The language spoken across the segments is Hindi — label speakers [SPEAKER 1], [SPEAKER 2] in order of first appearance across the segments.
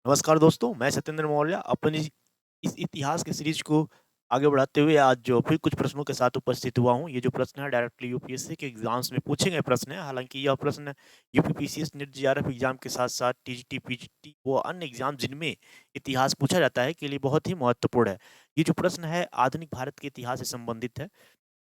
[SPEAKER 1] नमस्कार दोस्तों, मैं सत्येंद्र मौर्य अपनी इस इतिहास की सीरीज को आगे बढ़ाते हुए आज जो फिर कुछ प्रश्नों के साथ उपस्थित हुआ हूँ। ये जो प्रश्न है डायरेक्टली यूपीएससी के एग्जाम्स में पूछे गए प्रश्न है। हालांकि यह प्रश्न यूपीपीसीएस नेट जेआरएफ एग्जाम के साथ साथ टीजीटी पीजीटी वो अन्य एग्जाम जिनमें इतिहास पूछा जाता है के लिए बहुत ही महत्वपूर्ण है। ये जो प्रश्न है आधुनिक भारत के इतिहास से संबंधित है।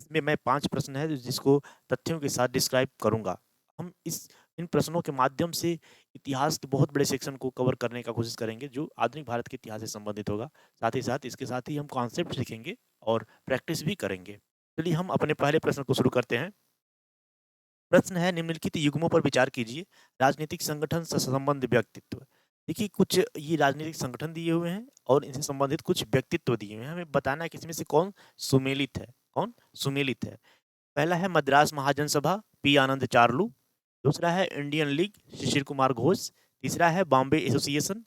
[SPEAKER 1] इसमें मैं 5 प्रश्न है जिसको तथ्यों के साथ डिस्क्राइब करूँगा। हम इस इन प्रश्नों के माध्यम से इतिहास के बहुत बड़े सेक्शन को कवर करने का कोशिश करेंगे जो आधुनिक भारत के इतिहास से संबंधित होगा। साथ ही साथ इसके साथ ही हम कॉन्सेप्ट सीखेंगे और प्रैक्टिस भी करेंगे। चलिए हम अपने पहले प्रश्न को शुरू करते हैं। प्रश्न है निम्नलिखित युग्मों पर विचार कीजिए। राजनीतिक संगठन से संबंध व्यक्तित्व। देखिए कुछ ये राजनीतिक संगठन दिए हुए हैं और इनसे संबंधित कुछ व्यक्तित्व दिए हुए हैं। हमें बताना है कि इसमें से कौन सुमेलित है। कौन सुमेलित है? पहला है मद्रास महाजन सभा पी आनंद चार्लू। दूसरा है इंडियन लीग शिशिर कुमार घोष। तीसरा है Bombay association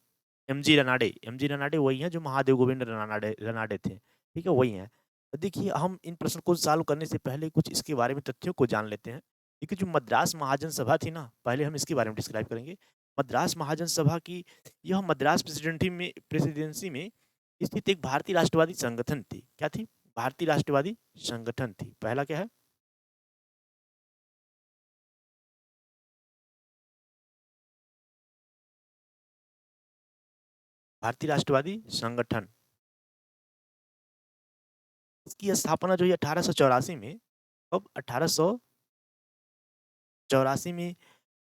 [SPEAKER 1] MG Ranade. MG Ranade वही हैं जो महादेव गोविंद रनाडे रनाडे थे। ठीक है, वही हैं। तो देखिए हम इन प्रश्न को सॉल्व करने से पहले कुछ इसके बारे में तथ्यों को जान लेते हैं। देखिए जो मद्रास महाजन सभा थी ना, पहले हम इसके बारे में डिस्क्राइब करेंगे। मद्रास महाजन सभा की यह मद्रास प्रेसिडेंसी में स्थित एक भारतीय राष्ट्रवादी संगठन थी। क्या थी? भारतीय राष्ट्रवादी संगठन थी। पहला क्या है? भारतीय राष्ट्रवादी संगठन। इसकी स्थापना जो है 1884 में, कब? 1884 में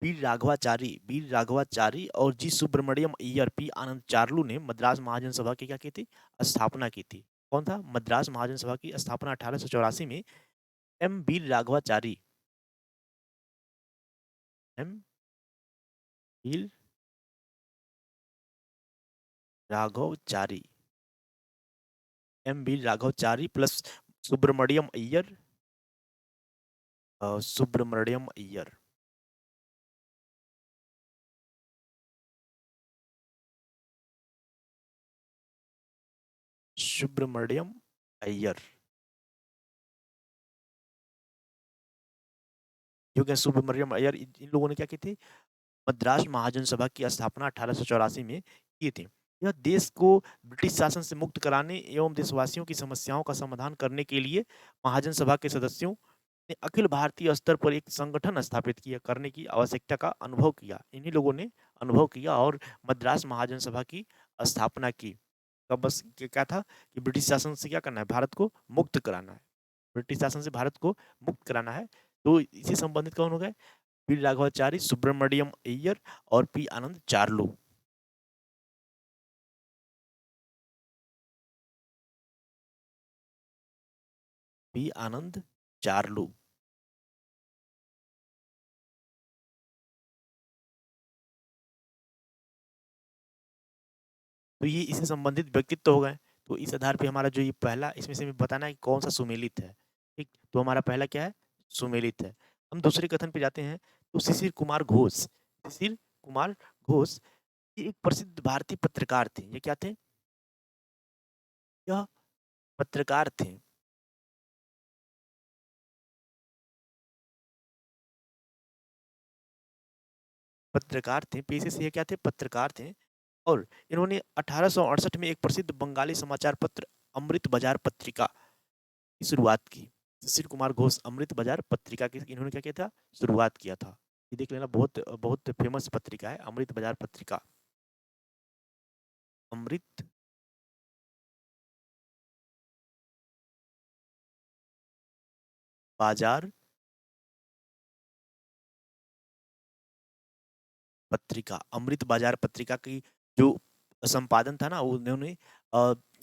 [SPEAKER 1] वीर राघवाचारी और जी सुब्रमण्यम अय्यर पी आनंद चार्लू ने मद्रास महाजन सभा की क्या की थी? स्थापना की थी। कौन था? मद्रास महाजन सभा की स्थापना 1884 में एम वीर राघवाचारी एम वीर राघवचारी एम वीर राघवचारी प्लस सुब्रमण्यम अय्यर सुब्रमण्यम अय्यर सुब्रमण्यम अय्यर जो कि सुब्रमण्यम अय्यर इन लोगों ने क्या की थी? मद्रास महाजन सभा की स्थापना 1884 में की थी। यह देश को ब्रिटिश शासन से मुक्त कराने एवं देशवासियों की समस्याओं का समाधान करने के लिए महाजन सभा के सदस्यों ने अखिल भारतीय स्तर पर एक संगठन स्थापित किया करने की आवश्यकता का अनुभव किया। इन्हीं लोगों ने अनुभव किया और मद्रास महाजन सभा की स्थापना की। तब बस क्या था कि ब्रिटिश शासन से क्या करना है? भारत को मुक्त कराना है। ब्रिटिश शासन से भारत को मुक्त कराना है। तो इसी संबंधित कौन हो गए? पी राघवाचारी, सुब्रमण्यम अय्यर और पी आनंद चार्लू। पी आनंद चार्लू। तो ये इससे संबंधित व्यक्तित्व हो गए। तो इस आधार पे हमारा जो ये पहला इसमें से हमें बताना है कि कौन सा सुमेलित है। ठीक, तो हमारा पहला क्या है? सुमेलित है। हम दूसरे कथन पे जाते हैं। तो शिशिर कुमार घोष। शिशिर कुमार घोष ये एक प्रसिद्ध भारतीय पत्रकार थे। ये क्या थे? यह पत्रकार थे। पत्रकार थे, पेशे से ये क्या थे? पत्रकार थे। और इन्होंने 1868 में एक प्रसिद्ध बंगाली समाचार पत्र अमृत बाजार पत्रिका की शुरुआत की। शिशिर कुमार घोष अमृत बाजार पत्रिका की इन्होंने क्या किया था? शुरुआत किया था। ये देख लेना, बहुत बहुत फेमस पत्रिका है अमृत बाजार पत्रिका। अमृत बाजार पत्रिका। अमृत बाजार पत्रिका की जो संपादन था ना वो उन्होंने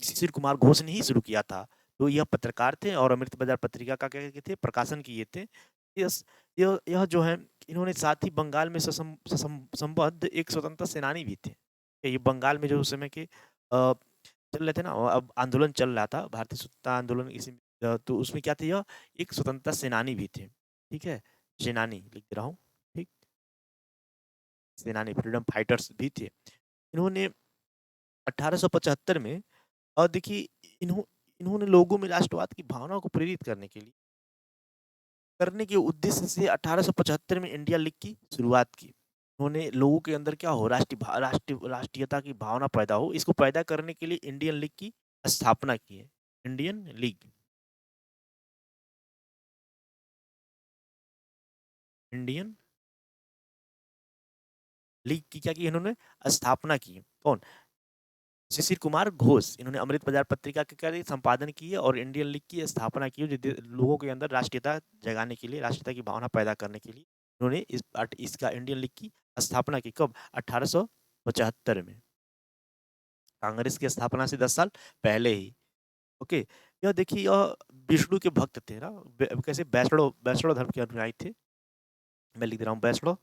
[SPEAKER 1] शिशिर कुमार घोष ने ही शुरू किया था। तो यह पत्रकार थे और अमृत बाजार पत्रिका का क्या किए थे? प्रकाशन किए थे। यस, यह जो है इन्होंने साथ ही बंगाल में संबद्ध एक स्वतंत्रता सेनानी भी थे। ये बंगाल में जो उस समय के चल रहे थे ना, अब आंदोलन चल रहा था भारतीय स्वतंत्रता आंदोलन इसी तो उसमें क्या थे? यह एक स्वतंत्रता सेनानी भी थे। ठीक है, सेनानी लिख दे रहा हूँ। ठीक, सेनानी फ्रीडम फाइटर्स भी थे। इन्होंने 1875 में और देखिए इन्हों इन्होंने लोगों में राष्ट्रवाद की भावना को प्रेरित करने के उद्देश्य से 1875 में इंडिया लीग की शुरुआत की। उन्होंने लोगों के अंदर क्या हो राष्ट्रीयता की भावना पैदा हो, इसको पैदा करने के लिए इंडियन लीग की स्थापना की है। इंडियन लीग, इंडियन लीग की क्या की इन्होंने स्थापना की। कौन? शिशिर कुमार घोष, इन्होंने अमृत बाजार पत्रिका के कार्य संपादन किए और इंडियन लीग की स्थापना की, जो लोगों के अंदर राष्ट्रीयता जगाने के लिए, राष्ट्रीयता की भावना पैदा करने के लिए इन्होंने इसका इंडियन लीग की स्थापना की। कब? 1875 में, कांग्रेस की स्थापना से 10 साल पहले ही। ओके, यह देखिए, यह विष्णु के भक्त थे ना, कैसे वैष्णव वैष्णव धर्म के अनुयायी थे। मैं लिख दे रहा हूँ, वैष्णव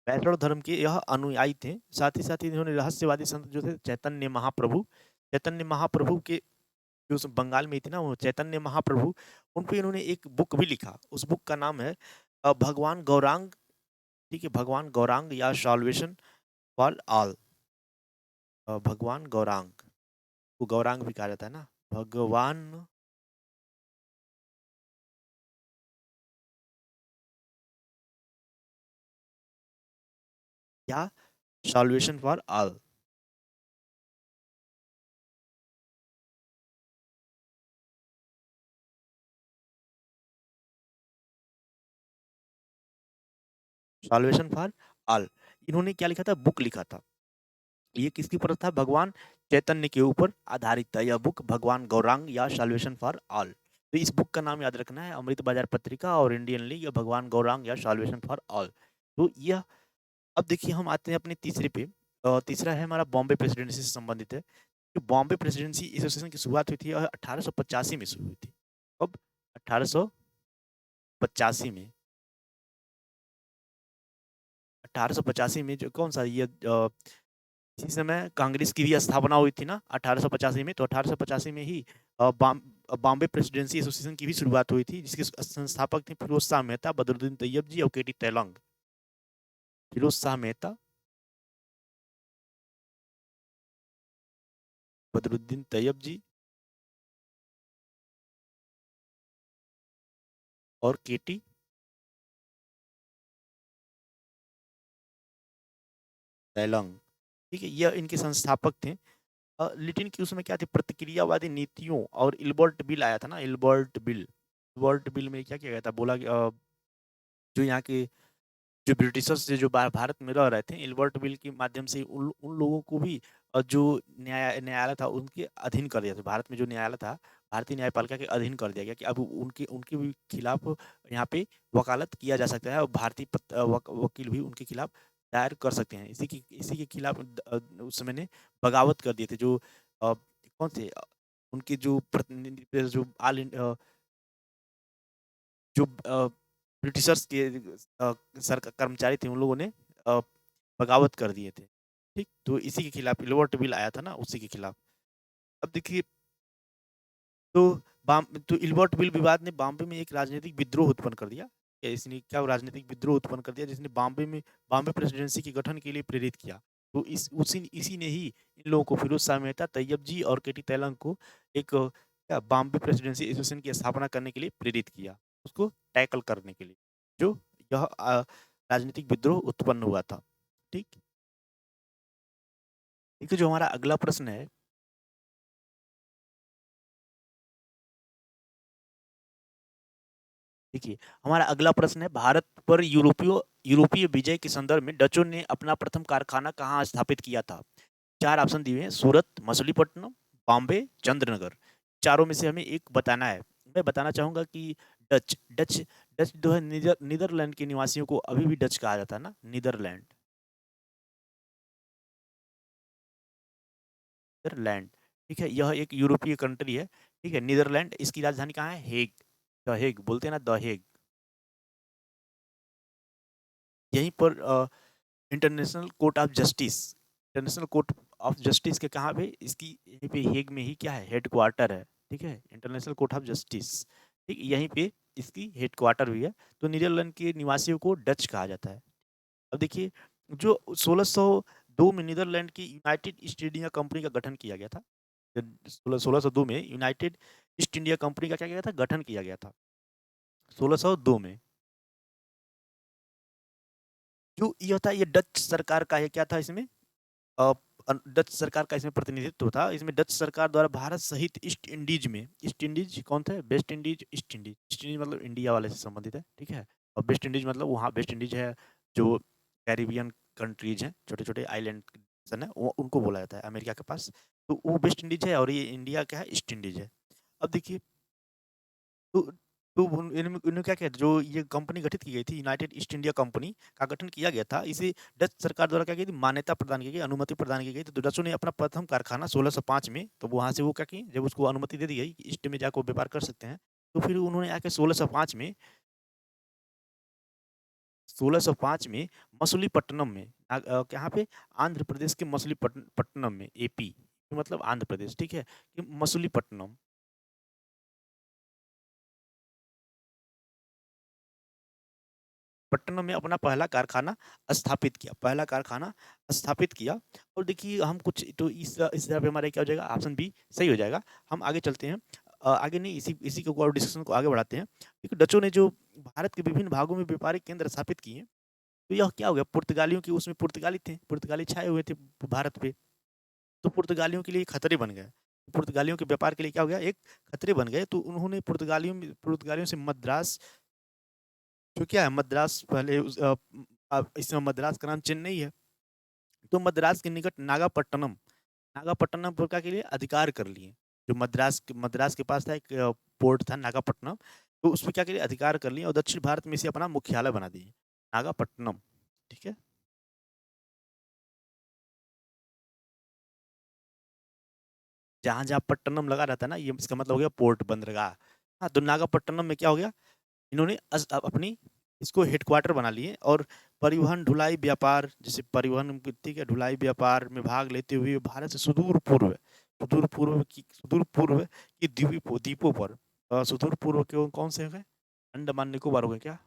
[SPEAKER 1] वैष्णव धर्म के यह अनुयायी थे। साथ ही इन्होंने रहस्यवादी संत जो थे चैतन्य महाप्रभु के, जो बंगाल में थी ना, वो चैतन्य महाप्रभु, उन पे इन्होंने एक बुक भी लिखा। उस बुक का नाम है भगवान गौरांग। ठीक है, भगवान गौरांग या सॉल्वेशन फॉर ऑल। भगवान गौरांग को गौरांग भी कहा जाता है ना, भगवान या solvation for all. Solvation for all, इन्होंने क्या लिखा था? बुक लिखा था। ये किसके ऊपर था? भगवान चैतन्य के ऊपर आधारित था यह बुक, भगवान गौरांग या सॉल्वेशन फॉर ऑल। तो इस बुक का नाम याद रखना है, अमृत बाजार पत्रिका और इंडियन लीग या भगवान गौरांग या सॉल्वेशन फॉर ऑल। तो यह, अब देखिए हम आते हैं अपने तीसरे पे। तीसरा है हमारा बॉम्बे प्रेसिडेंसी से संबंधित है। जो बॉम्बे प्रेसिडेंसी एसोसिएशन की शुरुआत हुई थी 1885 में शुरू हुई थी। कब? 1885 में। 1885 में जो कौन सा ये इसी समय कांग्रेस की भी स्थापना हुई थी ना 1885 में। तो 1885 में ही बॉम्बे प्रेसिडेंसी एसोसिएशन की भी शुरुआत हुई थी, जिसके संस्थापक थे फिरोज शाह मेहता, बदरुद्दीन तैयब जी और केटी तैलंग। फिरोज शाह मेहता, बदरुद्दीन तैयब जी और केटी तैलंग। ठीक है, यह इनके संस्थापक थे। लेकिन कि उसमें क्या थी, प्रतिक्रियावादी नीतियों और इल्बर्ट बिल आया था ना, इल्बर्ट बिल में क्या किया गया था, बोला कि जो यहाँ के जो ब्रिटिशर्स से जो भारत में रह रहे थे, इल्बर्ट बिल के माध्यम से उन उन लोगों को भी जो न्यायालय था उनके अधीन कर दिया था। भारत में जो न्यायालय था, भारतीय न्यायपालिका के अधीन कर दिया गया कि अब उनके उनके भी खिलाफ यहाँ पे वकालत किया जा सकता है और भारतीय वकील भी उनके खिलाफ दायर कर सकते हैं। इसी के खिलाफ उस समय ने बगावत कर दिए थे। जो कौन थे उनके जो प्रतिनिधि, जो जो ब्रिटिशर्स के सरकार कर्मचारी थे, उन लोगों ने अ, बगावत कर दिए थे। ठीक, तो इसी के खिलाफ इल्बर्ट बिल आया था ना, उसी के खिलाफ। अब देखिए, तो तो इल्बर्ट बिल विवाद ने बॉम्बे में एक राजनीतिक विद्रोह उत्पन्न कर दिया। इसने क्या राजनीतिक विद्रोह उत्पन्न कर दिया, जिसने बॉम्बे प्रेसिडेंसी के गठन के लिए प्रेरित किया। तो इसी ने ही इन लोगों को, फिरोज शाह मेहता, तैयब जी और केटी तैलंग को एक क्या बॉम्बे प्रेसिडेंसी एसोसिएशन की स्थापना करने के लिए प्रेरित किया, उसको टैकल करने के लिए, जो यह राजनीतिक विद्रोह उत्पन्न हुआ था। ठीक, देखिए जो हमारा अगला प्रश्न है, देखिए हमारा अगला प्रश्न है, भारत पर यूरोपीय विजय के संदर्भ में डचों ने अपना प्रथम कारखाना कहाँ स्थापित किया था? 4 ऑप्शन दिए हैं, सूरत, मछलीपट्टनम, बॉम्बे, चंद्रनगर। चारों में से हमें एक बताना है। मैं बताना चाहूंगा कि डच डच डच जो है, नीदरलैंड के निवासियों को अभी भी डच कहा जाता है ना, नीदरलैंड, नीदरलैंड। ठीक है, यह एक यूरोपीय कंट्री है। ठीक है, नीदरलैंड, इसकी राजधानी कहाँ है? हेग, द हेग बोलते हैं ना, द हेग। यहीं पर international court of justice, international court of justice के कहाँ पे, इसकी यहीं पे हेग में ही क्या है, हेड क्वार्टर है। ठीक है, इंटरनेशनल कोर्ट ऑफ जस्टिस, ठीक यहीं पे इसकी हेड क्वार्टर भी है। तो नीदरलैंड के निवासियों को डच कहा जाता है। अब देखिए, जो 1602 में नीदरलैंड की यूनाइटेड ईस्ट इंडिया कंपनी का गठन किया गया था। 1602 में यूनाइटेड ईस्ट इंडिया कंपनी का क्या किया गया था, गठन किया गया था। 1602 में। जो ये होता है ये डच सरकार का है, क्या था इसमें अ, डच सरकार का इसमें प्रतिनिधित्व था। इसमें डच सरकार द्वारा भारत सहित ईस्ट इंडीज में, ईस्ट इंडीज कौन थे? West Indies, east Indies. East Indies मतलब इंडिया वाले से संबंधित है, ठीक है। और वेस्ट इंडीज मतलब वहाँ वेस्ट इंडीज है जो कैरिबियन कंट्रीज हैं, छोटे छोटे आइलैंड नेशन है, वो उनको बोला जाता है अमेरिका के पास। तो वो वेस्ट इंडीज है और ये इंडिया क्या है? ईस्ट इंडीज है। अब देखिए, तो इन्होंने क्या किया, जो ये कंपनी गठित की गई थी यूनाइटेड ईस्ट इंडिया कंपनी का गठन किया गया था, इसे डच सरकार द्वारा क्या की थी? मान्यता प्रदान की गई, अनुमति प्रदान की गई। तो डचों ने अपना प्रथम कारखाना 1605 में, तो वहां से वो क्या की, जब उसको अनुमति दे दी गई कि ईस्ट में जाकर व्यापार कर सकते हैं, तो फिर उन्होंने आके 1605 में मछलीपट्टनम में यहाँ पे आंध्र प्रदेश के मछलीपट्टनम में, एपी मतलब आंध्र प्रदेश, ठीक है, कि मछलीपट्टनम पट्टनम में अपना पहला कारखाना स्थापित किया, पहला कारखाना स्थापित किया। और देखिए हम कुछ तो इस तरह पे हमारा क्या हो जाएगा? ऑप्शन बी सही हो जाएगा। हम आगे चलते हैं। आगे नहीं, इसी इसी को और डिस्कशन को आगे बढ़ाते हैं। क्योंकि डचों ने जो भारत के विभिन्न भागों में व्यापारिक केंद्र स्थापित किए, तो यह क्या हो गया? पुर्तगालियों की, उसमें पुर्तगाली थे, पुर्तगाली छाए हुए थे भारत पे, तो पुर्तगालियों के लिए खतरे बन गए। पुर्तगालियों के व्यापार के लिए क्या हो गया? एक खतरे बन गए। तो उन्होंने पुर्तगालियों से मद्रास, जो क्या है मद्रास पहले इसमें मद्रास का नाम चेन्नई है, तो मद्रास के निकट नागापट्टनम, नागापट्टनम पर के लिए अधिकार कर लिए। जो मद्रास के पास था एक पोर्ट था नागापट्टनम, तो उसमें क्या के लिए अधिकार कर लिए और दक्षिण भारत में इसे अपना मुख्यालय बना दिए, नागापट्टनम, ठीक है। जहां जहां पट्टनम लगा रहता है ना, ये इसका मतलब हो गया पोर्ट, बंदरगाह। हाँ, तो नागापट्टनम में क्या हो गया? इन्होंने अपनी इसको हेडक्वार्टर बना लिए और परिवहन ढुलाई व्यापार, जैसे परिवहन, ठीक है, ढुलाई व्यापार में भाग लेते हुए भारत से सुदूर पूर्व की द्वीपों पर, सुदूर पूर्व के कौन से हो गए? अंडमान निकोबार हो गए क्या?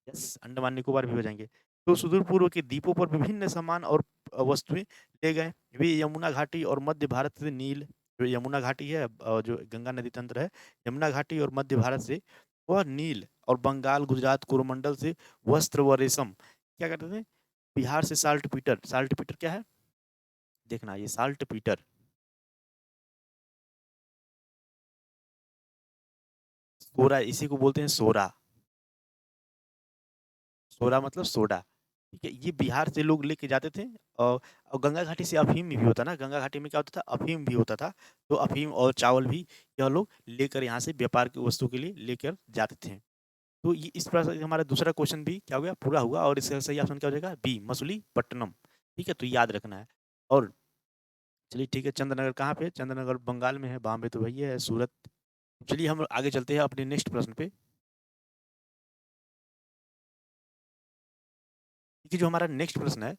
[SPEAKER 1] यस, अंडमान निकोबार भी हो जाएंगे। तो सुदूर पूर्व के द्वीपों पर विभिन्न सामान और वस्तुएं ले गए। वे यमुना घाटी और मध्य भारत से नील, जो यमुना घाटी है जो गंगा नदी तंत्र है, यमुना घाटी और मध्य भारत से वह नील, और बंगाल, गुजरात, कोरोमंडल से वस्त्र व रेशम, क्या कहते थे? बिहार से साल्ट पीटर, साल्ट पीटर क्या है? देखना, ये साल्ट पीटर, सोरा, इसी को बोलते हैं सोरा। सोरा मतलब सोडा, ठीक है। ये बिहार से लोग लेके जाते थे। और गंगा घाटी से अफीम भी होता ना, गंगा घाटी में क्या होता था? अफीम भी होता था। तो अफीम और चावल भी यह लोग लेकर यहाँ से व्यापार की वस्तु के लिए लेकर जाते थे। तो ये इस प्रकार से हमारा दूसरा क्वेश्चन भी क्या हो गया? पूरा हुआ। और इसका सही ऑप्शन क्या हो जाएगा? बी, मछलीपट्टनम, ठीक है। तो याद रखना है। और चलिए ठीक है, चंद्रनगर कहाँ पे? चंद्रनगर बंगाल में है, बॉम्बे तो भैया है, सूरत। चलिए हम आगे चलते हैं अपने नेक्स्ट प्रश्न पे। देखिए जो हमारा नेक्स्ट प्रश्न है,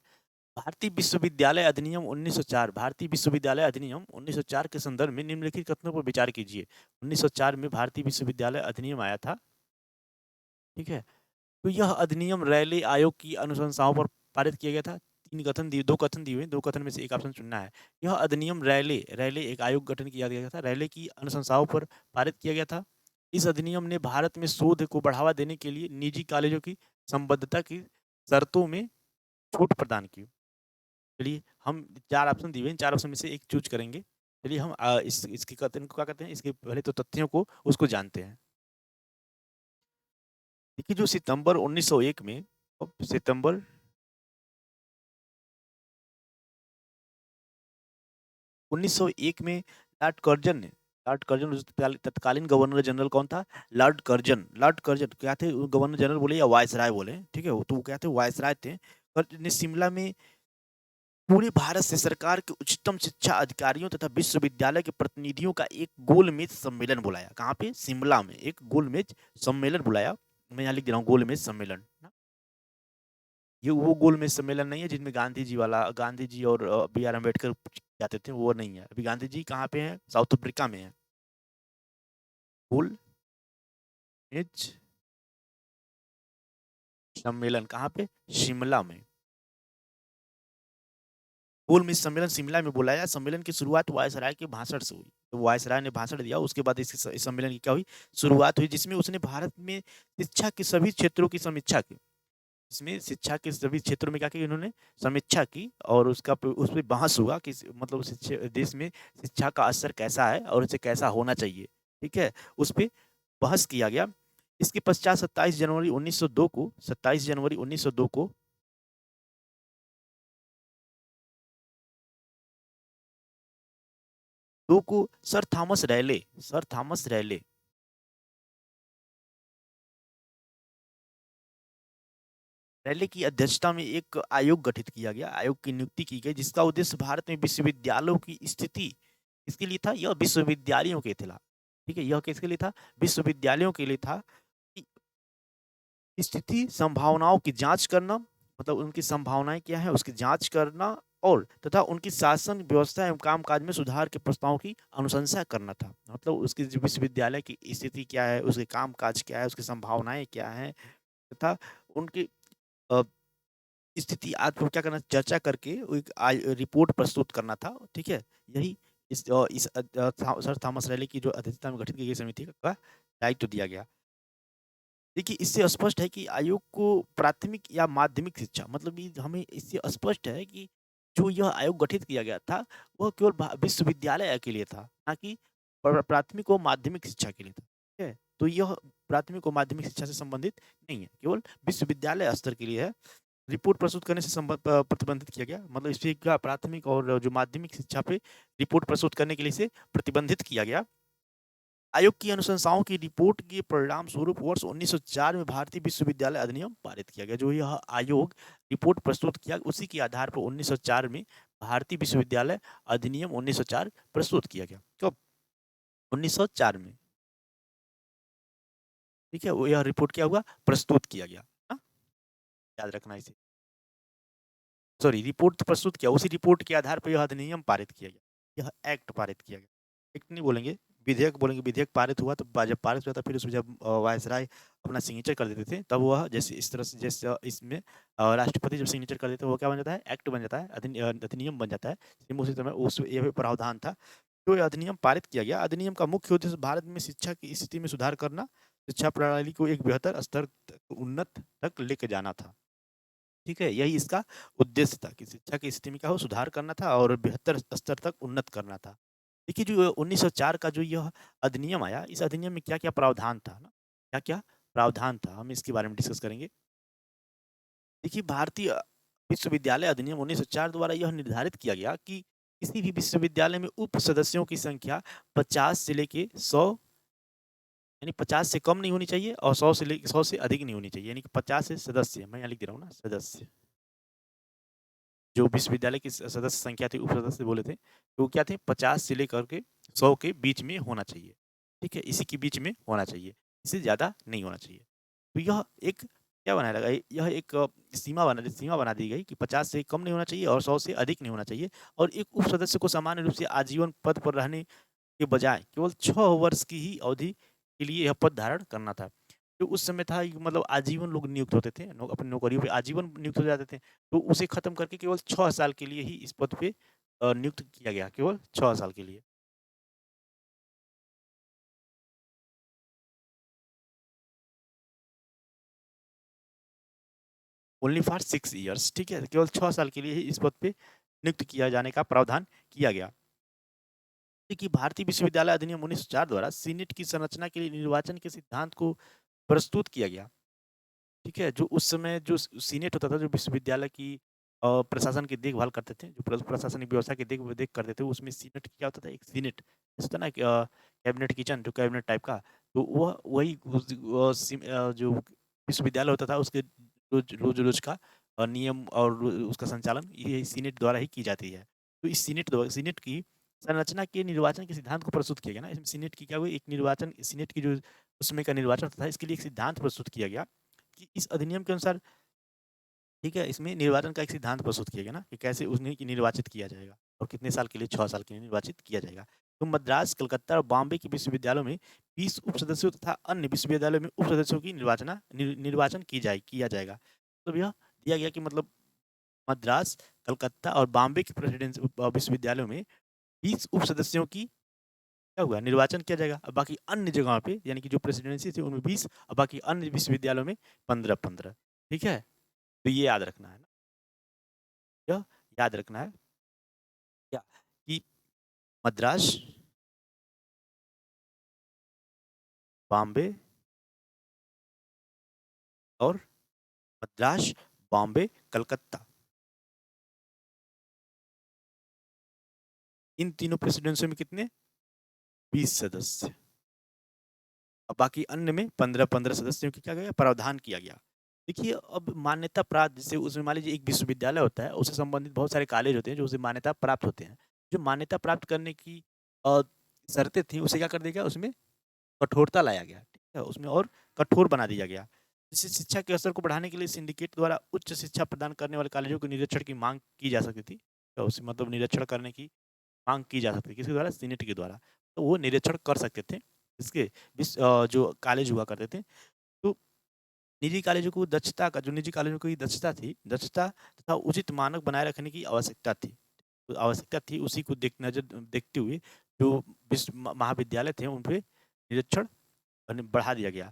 [SPEAKER 1] भारतीय विश्वविद्यालय अधिनियम 1904, भारतीय विश्वविद्यालय अधिनियम 1904 के संदर्भ में निम्नलिखित कथनों पर विचार कीजिए। 1904 में भारतीय विश्वविद्यालय अधिनियम आया था, ठीक है। तो यह अधिनियम रैले आयोग की अनुशंसाओं पर पारित किया गया था। तीन कथन दिए, दो कथन दिए हुए, दो कथन में से एक ऑप्शन चुनना है। यह अधिनियम रैले, रैले एक आयोग गठन किया गया था, रैले की अनुशंसाओं पर पारित किया गया था। इस अधिनियम ने भारत में शोध को बढ़ावा देने के लिए निजी कॉलेजों की संबद्धता की शर्तों में छूट प्रदान की। चलिए हम चार ऑप्शन दिए हैं, इन चार ऑप्शन में से एक चूज करेंगे। चलिए हम इसके कथन को क्या कहते हैं, इसके पहले तो तथ्यों को उसको जानते हैं। देखिए जो सितंबर 1901 में, सितंबर 1901 में लॉर्ड कर्जन ने, लॉर्ड कर्जन तत्कालीन गवर्नर जनरल कौन था? लॉर्ड कर्जन, लॉर्ड कर्जन क्या थे? गवर्नर जनरल बोले या वायसराय बोले, ठीक है, तो वो क्या थे? वायसराय थे। कर्जन ने शिमला में पूरे भारत से सरकार के उच्चतम शिक्षा अधिकारियों तथा विश्वविद्यालय के प्रतिनिधियों का एक गोलमेज सम्मेलन बुलाया। कहाँ पे? शिमला में एक गोलमेज सम्मेलन बुलाया। मैं यहाँ लिख दे रहा हूँ गोलमेज सम्मेलन। ये वो गोलमेज सम्मेलन नहीं है जिनमें गांधी जी वाला, गांधी जी और बी आर अम्बेडकर जाते थे, वो नहीं है। अभी गांधी जी कहाँ पे हैं? साउथ अफ्रीका में है। गोलमेज सम्मेलन कहाँ पे? शिमला में। पूर्व में सम्मेलन शिमला में बुलाया। सम्मेलन की शुरुआत वायसराय के भाषण से हुई। तो वायसराय ने भाषण दिया, उसके बाद इस सम्मेलन की क्या हुई, शुरुआत हुई, जिसमें उसने भारत में शिक्षा के सभी क्षेत्रों की समीक्षा की। इसमें शिक्षा के सभी क्षेत्रों में क्या की इन्होंने समीक्षा की और उसका उस पे बहस हुआ कि मतलब देश में शिक्षा का असर कैसा है और उसे कैसा होना चाहिए, ठीक है? उस पे बहस किया गया। इसके पश्चात 27 जनवरी 1902 को 27 जनवरी 1902 को 2 को सर थॉमस रैले की अध्यक्षता में एक आयोग गठित किया गया, आयोग की नियुक्ति की गई, जिसका उद्देश्य भारत में विश्वविद्यालयों की स्थिति किसके लिए था? यह विश्वविद्यालयों के था, ठीक है? यह किसके लिए था? विश्वविद्यालयों के लिए था कि स्थिति संभावनाओं की जांच करना, मतलब उनकी संभावनाएं क्या है उसकी जांच करना और तथा उनकी शासन व्यवस्था एवं कामकाज में सुधार के प्रस्तावों की अनुशंसा करना था। मतलब उसकी जो विश्वविद्यालय की स्थिति क्या है, उसके कामकाज क्या है, उसकी संभावनाएं क्या है तथा उनकी अ, स्थिति आज को क्या करना, चर्चा करके वो एक रिपोर्ट प्रस्तुत करना था, ठीक है? यही सर थॉमस रैले की जो अध्यक्षता में गठित की गई समिति का दायित्व दिया गया। देखिए, इससे स्पष्ट है कि आयोग को प्राथमिक या माध्यमिक शिक्षा, मतलब ये हमें इससे स्पष्ट है कि जो यह आयोग गठित किया गया था, वह केवल विश्वविद्यालय के लिए था, ना कि प्राथमिक और माध्यमिक शिक्षा के लिए था, ठीक है? तो यह प्राथमिक और माध्यमिक शिक्षा से संबंधित नहीं है, केवल विश्वविद्यालय स्तर के लिए है। रिपोर्ट प्रस्तुत करने से प्रतिबंधित किया गया, मतलब इसे क्या प्राथमिक और जो माध्यमिक शिक्षा पे रिपोर्ट प्रस्तुत करने के लिए इसे प्रतिबंधित किया गया। आयोग की अनुशंसाओं की रिपोर्ट के परिणाम स्वरूप वर्ष 1904 में भारतीय विश्वविद्यालय अधिनियम पारित किया गया। जो यह आयोग रिपोर्ट प्रस्तुत किया, उसी के आधार पर 1904 में भारतीय विश्वविद्यालय अधिनियम 1904 प्रस्तुत किया गया। कब? 1904 में, ठीक है? वो यह रिपोर्ट क्या हुआ, प्रस्तुत किया गया। हाँ? याद रखना इसे। सॉरी, रिपोर्ट तो प्रस्तुत किया, उसी रिपोर्ट के आधार पर यह अधिनियम पारित किया गया, यह एक्ट पारित किया गया। एक्ट नहीं बोलेंगे, विधेयक बोलेंगे। विधेयक पारित हुआ तो जब पारित हुआ था, फिर उसमें जब वायसराय अपना सिग्नेचर कर देते थे, तब वह जैसे इस तरह से, जैसे इसमें राष्ट्रपति जब सिग्नेचर कर देते हैं, वो क्या बन जाता है, एक्ट बन जाता है, अधिनियम बन जाता है। सेम उसी तरह उस ये भी प्रावधान था, तो ये अधिनियम पारित किया गया। अधिनियम का मुख्य उद्देश्य भारत में शिक्षा की स्थिति में सुधार करना, शिक्षा प्रणाली को एक बेहतर स्तर उन्नत तक लेके जाना था, ठीक है? यही इसका उद्देश्य था कि शिक्षा की स्थिति में क्या हो, सुधार करना था और बेहतर स्तर तक उन्नत करना था। देखिए, जो 1904 का जो यह अधिनियम आया, इस अधिनियम में क्या-क्या प्रावधान था ना, क्या-क्या प्रावधान था, हम इसके बारे में डिस्कस करेंगे। देखिए, भारतीय विश्वविद्यालय अधिनियम 1904 द्वारा यह निर्धारित किया गया कि किसी भी विश्वविद्यालय में उप सदस्यों की संख्या 50 से लेके 100, यानी 50 से कम नहीं होनी चाहिए और 100 से अधिक नहीं होनी चाहिए, यानी कि 50 से सदस्य, मैं यहाँ लिख दे रहा हूँ ना, सदस्य। जो विश्वविद्यालय की सदस्य संख्या थी, उप सदस्य बोले थे, तो वो क्या थे, 50 से लेकर के 100 के बीच में होना चाहिए, ठीक है? इसी के बीच में होना चाहिए, इससे ज़्यादा नहीं होना चाहिए। तो यह एक क्या बनाया लगा, यह एक सीमा बना दी गई कि 50 से कम नहीं होना चाहिए और 100 से अधिक नहीं होना चाहिए, और एक उप सदस्य को सामान्य रूप से आजीवन पद पर रहने के बजाय केवल 6 वर्ष की ही अवधि के लिए यह पद धारण करना था। तो उस समय था कि मतलब आजीवन लोग नियुक्त होते थे, अपनी नौकरियों पे आजीवन नियुक्त हो जाते थे। तो उसे खत्म करके केवल 6 साल के लिए ही इस पद पे नियुक्त किया गया, केवल 6 साल के लिए। ओनली फॉर 6 इयर्स, ठीक है? केवल 6 साल के लिए ही इस पद पे नियुक्त किया जाने का प्रावधान किया गया। देखिए, भारतीय विश्वविद्यालय अधिनियम 1904 द्वारा सीनेट की संरचना के लिए निर्वाचन के सिद्धांत को प्रस्तुत किया गया। ठीक है? जो उस समय जो सीनेट होता था, जो विश्वविद्यालय की प्रशासन की देखभाल करते थे, जो प्रशासनिक व्यवस्था की देख करते थे, उसमें सीनेट क्या होता था, एक सीनेट जैसे होता है ना कि कैबिनेट किचन, जो कैबिनेट टाइप का, तो वह वही जो विश्वविद्यालय होता था, उसके रोज-रोज का नियम और उसका संचालन ये सीनेट द्वारा ही की जाती है। तो इस सीनेट की संरचना के निर्वाचन के सिद्धांत को प्रस्तुत किया गया ना, इसमें सीनेट की क्या हुई, एक निर्वाचन, सीनेट की जो उस समय का निर्वाचन होता था, इसके लिए एक सिद्धांत प्रस्तुत किया गया कि इस अधिनियम के अनुसार, ठीक है, इसमें निर्वाचन का एक सिद्धांत प्रस्तुत किया गया ना कि कैसे उन्हें कि निर्वाचित किया जाएगा और कितने साल के लिए, 6 साल के लिए निर्वाचित किया जाएगा। तो मद्रास, कलकत्ता और बॉम्बे के विश्वविद्यालयों में 20 उप सदस्यों तथा अन्य विश्वविद्यालयों में उप सदस्यों की निर्वाचन किया जाएगा। मतलब यह दिया गया कि मतलब मद्रास, कलकत्ता और बॉम्बे के प्रेसिडेंसी विश्वविद्यालयों में 20 उप सदस्यों की क्या हुआ निर्वाचन किया जाएगा। अब बाकी अन्य जगहों पे यानी कि जो प्रेसिडेंसी थी उनमें 20 और बाकी अन्य विश्वविद्यालयों में 15-15। ठीक है? तो ये याद रखना है ना, यह याद रखना है क्या कि मद्रास, बॉम्बे और मद्रास, बॉम्बे, कलकत्ता इन तीनों प्रेसिडेंसियों में कितने 20 सदस्य और बाकी अन्य में 15-15 सदस्यों की क्या गया प्रावधान किया गया। देखिए अब मान्यता प्राप्त जैसे उसमें मान लीजिए एक विश्वविद्यालय होता है, उससे संबंधित बहुत सारे कॉलेज होते हैं जो उसे मान्यता प्राप्त होते हैं। जो मान्यता प्राप्त करने की अ, शर्तें थी उसे क्या कर दिया गया उसमें कठोरता लाया गया, ठीक है? उसमें और कठोर बना दिया गया। जैसे शिक्षा के स्तर को बढ़ाने के लिए सिंडिकेट द्वारा उच्च शिक्षा प्रदान करने वाले कॉलेजों के निरीक्षण की माँग की जा सकती थी। तो उसे मतलब निरीक्षण करने की माँग की जा सकती है, किसके द्वारा? सीनेट के द्वारा। तो वो निरीक्षण कर सकते थे, इसके जो कॉलेज हुआ करते थे। तो निजी कॉलेजों को दक्षता का जो निजी कॉलेजों की दक्षता थी, दक्षता तथा उचित मानक बनाए रखने की आवश्यकता थी। तो आवश्यकता थी उसी को देखते हुए जो महाविद्यालय थे उन पे निरीक्षण बढ़ा दिया गया।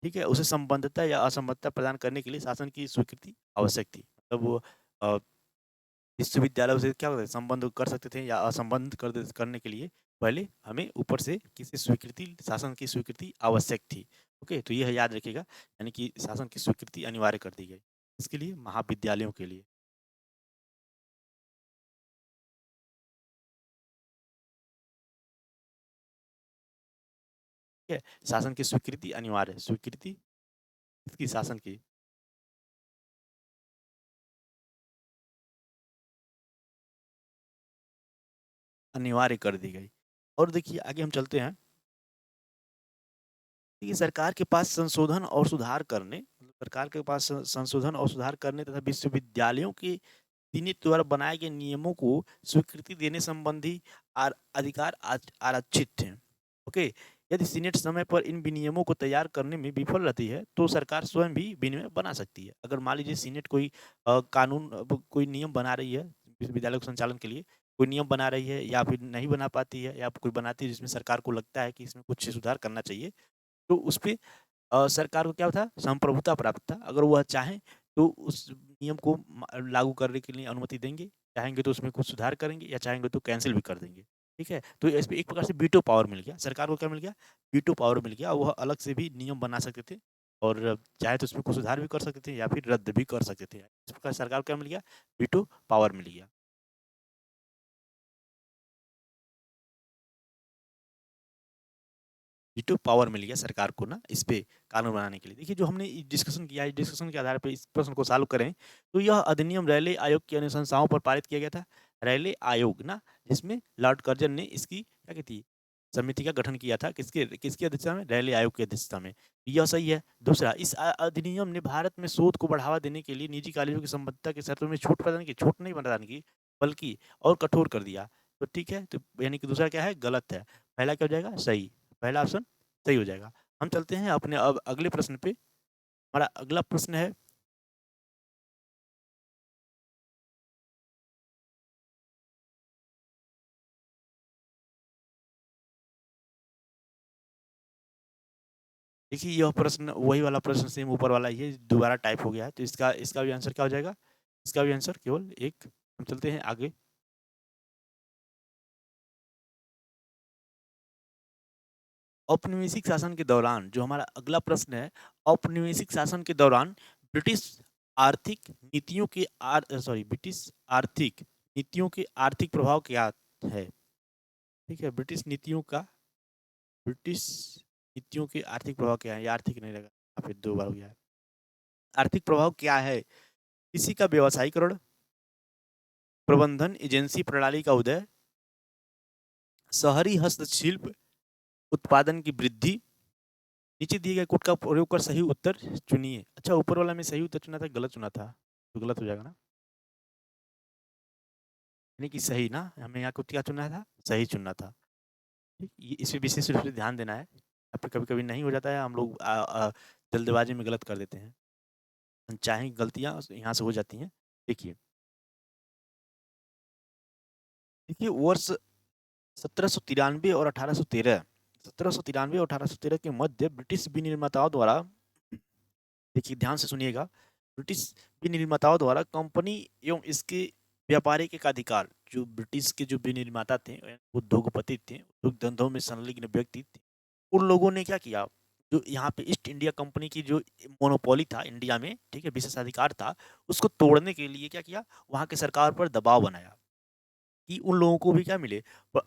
[SPEAKER 1] ठीक है? उसे संबद्धता या असंबद्धता प्रदान करने के लिए शासन की स्वीकृति आवश्यक थी। मतलब वो अ, विश्वविद्यालय से क्या होता है संबंध कर सकते थे या असंबद्ध करने के लिए पहले हमें ऊपर से किसी स्वीकृति शासन की स्वीकृति आवश्यक थी। ओके, तो यह याद रखिएगा यानी कि शासन की स्वीकृति अनिवार्य कर दी गई। इसके लिए महाविद्यालयों के लिए। ठीक है? शासन की स्वीकृति अनिवार्य है। स्वीकृति किसकी? शासन की। अनिवार्य कर दी गई। और देखिए आगे हम चलते हैं। देखिए सरकार के पास संशोधन और सुधार करने मतलब सरकार के पास संशोधन और सुधार करने तथा विश्वविद्यालयों के सीनेट द्वारा बनाए गए नियमों को स्वीकृति देने संबंधी अधिकार आरक्षित थे। ओके, यदि सीनेट समय पर इन विनियमों को तैयार करने में विफल रहती है तो सरकार स्वयं भी विनियम बना सकती है। अगर मान लीजिए सीनेट कोई कानून कोई नियम बना रही है विश्वविद्यालय के संचालन के लिए, कोई नियम बना रही है या फिर नहीं बना पाती है या कोई बनाती है जिसमें सरकार को लगता है कि इसमें कुछ सुधार करना चाहिए, तो उसपे सरकार को क्या था संप्रभुता प्राप्त था। अगर वह चाहें तो उस नियम को लागू करने के लिए अनुमति देंगे, चाहेंगे तो उसमें कुछ सुधार करेंगे या चाहेंगे तो कैंसिल भी कर देंगे। ठीक है? तो इस पे एक प्रकार से वीटो पावर मिल गया। सरकार को क्या मिल गया? वीटो पावर मिल गया। वह अलग से भी नियम बना सकते थे और चाहे तो उसमें कुछ सुधार भी कर सकते थे या फिर रद्द भी कर सकते थे। इस प्रकार सरकार को क्या मिल गया? वीटो पावर मिल गया। वीटो पावर मिल गया सरकार को ना इस पे कानून बनाने के लिए। देखिए जो हमने डिस्कशन किया है, डिस्कशन के आधार पे इस प्रश्न को सॉल्व करें, तो यह अधिनियम रैले आयोग की अनुशंसाओं पर पारित किया गया था। रैले आयोग ना जिसमें लॉर्ड कर्जन ने इसकी क्या कहती है समिति का गठन किया था किसके किसकी अध्यक्षता में? रैले आयोग की अध्यक्षता में। यह सही है। दूसरा इस अधिनियम ने भारत में शोध को बढ़ावा देने के लिए निजी कॉलेजों की संबद्धता की शर्तों में छूट प्रदान की, छूट नहीं प्रदान की बल्कि और कठोर कर दिया। तो ठीक है, तो यानी कि दूसरा क्या है? गलत है। पहला क्या हो जाएगा? सही। पहला ऑप्शन सही हो जाएगा। हम चलते हैं अपने अब अगले प्रश्न पे। हमारा अगला प्रश्न है देखिए यह प्रश्न वही वाला प्रश्न सेम ऊपर वाला ही है, दोबारा टाइप हो गया है। तो इसका इसका भी आंसर क्या हो जाएगा? इसका भी आंसर केवल एक। हम चलते हैं आगे। औपनिवेशिक शासन के दौरान जो हमारा अगला प्रश्न है, औपनिवेशिक शासन के दौरान ब्रिटिश आर्थिक नीतियों के ब्रिटिश आर्थिक नीतियों के आर्थिक प्रभाव क्या है? ठीक है, ब्रिटिश नीतियों के आर्थिक प्रभाव क्या है? ये आर्थिक नहीं लगा, यहाँ पे 2 बार हो गया है। आर्थिक प्रभाव क्या है? किसी का व्यवसायीकरण, प्रबंधन एजेंसी प्रणाली का उदय, शहरी हस्तशिल्प उत्पादन की वृद्धि। नीचे दिए गए कोड का प्रयोग कर सही उत्तर चुनिए। अच्छा ऊपर वाला में सही उत्तर चुना था, गलत चुना था, तो गलत हो जाएगा ना? यानी कि सही ना, हमें यहाँ को क्या चुनना था? सही चुनना था। ठीक, ये इस पे विशेष रूप से ध्यान देना है। यहाँ पे कभी-कभी नहीं हो जाता है, हम लोग जल्दबाजी में गलत कर देते हैं। अनचाही गलतियाँ यहाँ से हो जाती हैं। देखिए देखिए वर्ष 1793 और 1813 1793 और 1813 के मध्य ब्रिटिश विनिर्माताओं द्वारा, देखिए ध्यान से सुनिएगा, ब्रिटिश विनिर्माताओं द्वारा कंपनी एवं इसके व्यापारिक एकाधिकार, जो ब्रिटिश के जो विनिर्माता थे, उद्योगपति थे, उद्योग धंधों में संलग्न व्यक्ति थे, उन लोगों ने क्या किया, जो यहाँ पे ईस्ट इंडिया कंपनी की जो मोनोपोली था इंडिया में, ठीक है, विशेषाधिकार था, उसको तोड़ने के लिए क्या किया, वहाँ की सरकार पर दबाव बनाया कि उन लोगों को भी क्या मिले,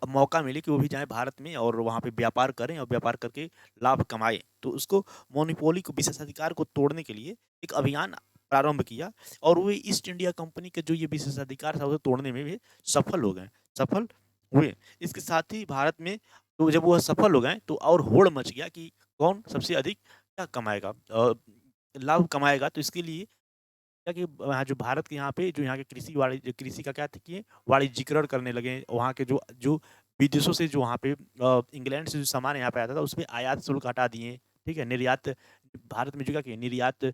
[SPEAKER 1] मौका मिले कि वो भी जाएं भारत में और वहाँ पे व्यापार करें और व्यापार करके लाभ कमाएं। तो उसको मोनोपोली को, विशेषाधिकार को तोड़ने के लिए एक अभियान प्रारंभ किया और वो ईस्ट इंडिया कंपनी के जो ये विशेषाधिकार था उसे तोड़ने में भी सफल हो गए, सफल हुए। इसके साथ ही भारत में तो जब वह सफल हो गए तो और होड़ मच गया कि कौन सबसे अधिक क्या कमाएगा, लाभ कमाएगा। तो इसके लिए क्या कि यहाँ जो भारत के यहाँ पे जो यहाँ के कृषि का क्या था कि वाणिज्यीकरण करने लगे। वहाँ के जो जो विदेशों से जो वहाँ पे इंग्लैंड से जो सामान यहाँ पे आता था उसपे आयात शुल्क हटा दिए, ठीक है। निर्यात, भारत में जो क्या किया, निर्यात